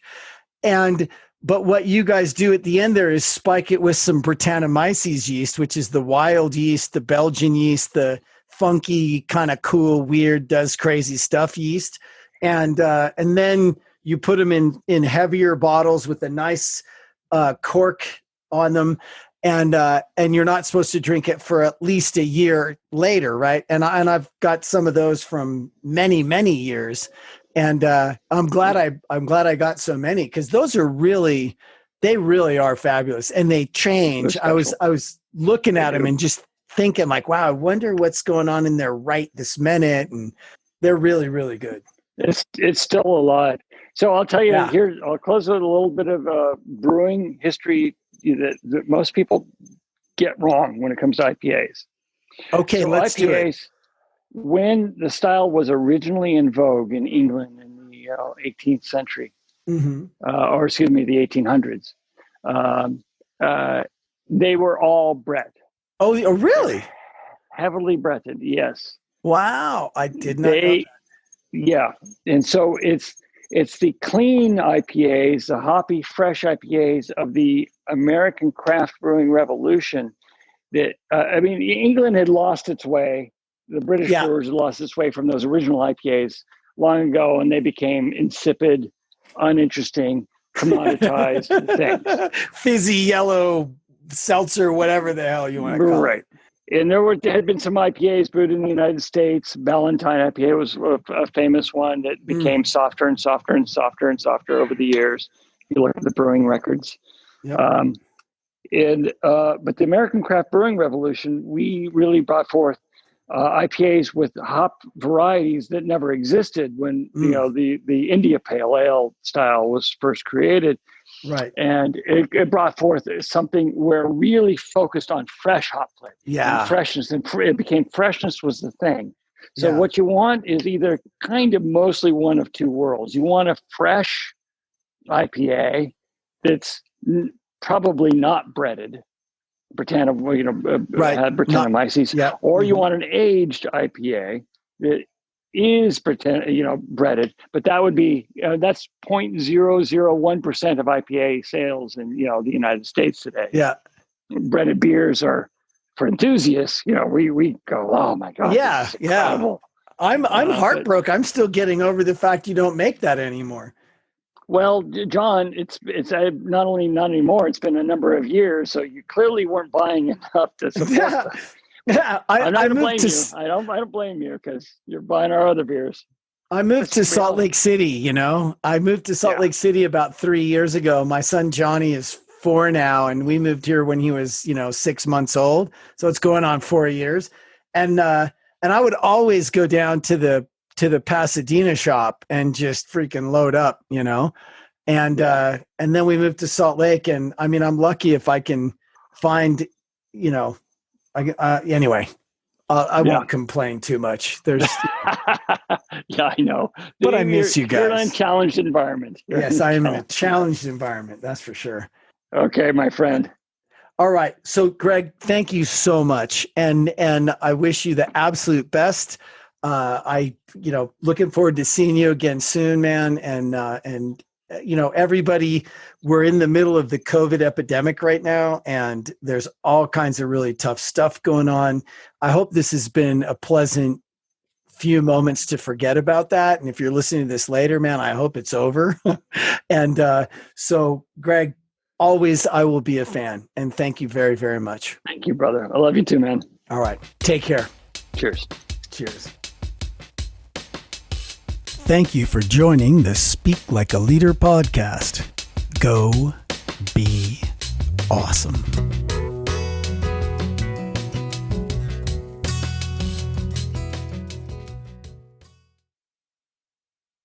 But what you guys do at the end there is spike it with some Brettanomyces yeast, which is the wild yeast, the Belgian yeast, the funky, kind of cool, weird, does crazy stuff yeast. And then you put them in heavier bottles with a nice cork on them. And you're not supposed to drink it for at least a year later, right? And I've got some of those from many, many years. And I'm glad I got so many, because those are really fabulous, and they change. I was looking at them and just thinking like, wow, I wonder what's going on in there right this minute, and they're really, really good.
It's still alive. So I'll tell you here. I'll close with a little bit of brewing history that most people get wrong when it comes to IPAs.
Okay, so let's do it.
When the style was originally in vogue in England in the 18th century, or excuse me, the 1800s, they were all bred.
Oh, really?
Heavily breaded, yes.
Wow, I did not know that.
Yeah, and so it's the clean IPAs, the hoppy, fresh IPAs of the American craft brewing revolution that, England had lost its way. The British brewers lost its way from those original IPAs long ago, and they became insipid, uninteresting, commoditized things.
Fizzy yellow seltzer, whatever the hell you want to call it.
And there had been some IPAs brewed in the United States. Valentine IPA was a famous one that became softer and softer and softer and softer over the years. You look at the brewing records. Yep. But the American craft brewing revolution, we really brought forth IPAs with hop varieties that never existed when the India Pale Ale style was first created.
Right.
And it brought forth something where really focused on fresh hop flavor.
Yeah.
And freshness. And it became freshness was the thing. So what you want is either kind of mostly one of two worlds. You want a fresh IPA that's probably not breaded. Brettanomyces, or you want an aged IPA that is breaded, but that would be that's 0.001% of IPA sales in the United States today.
Yeah,
breaded beers are for enthusiasts. We go, oh my god,
yeah. I'm heartbroken. I'm still getting over the fact you don't make that anymore.
Well, John, it's not only not anymore. It's been a number of years, so you clearly weren't buying enough to support that.
Yeah,
I'm not going to blame you. I don't blame you because you're buying our other beers.
I moved to Salt Lake City. I moved to Salt Lake City about 3 years ago. My son Johnny is 4 now, and we moved here when he was 6 months old. So it's going on 4 years, and I would always go down to the Pasadena shop and just freaking load up, and then we moved to Salt Lake, and I'm lucky if I can find, anyway, I won't complain too much. There's,
yeah, I know,
but I miss you guys.
You're in a challenged environment.
Yes, I am in a challenged environment. That's for sure.
Okay, my friend.
All right. So Greg, thank you so much. And I wish you the absolute best. Looking forward to seeing you again soon, man. And everybody, we're in the middle of the COVID epidemic right now, and there's all kinds of really tough stuff going on. I hope this has been a pleasant few moments to forget about that. And if you're listening to this later, man, I hope it's over. And so Greg, always, I will be a fan, and thank you very, very much.
Thank you, brother. I love you too, man.
All right. Take care.
Cheers.
Cheers. Thank you for joining the Speak Like a Leader podcast. Go be awesome.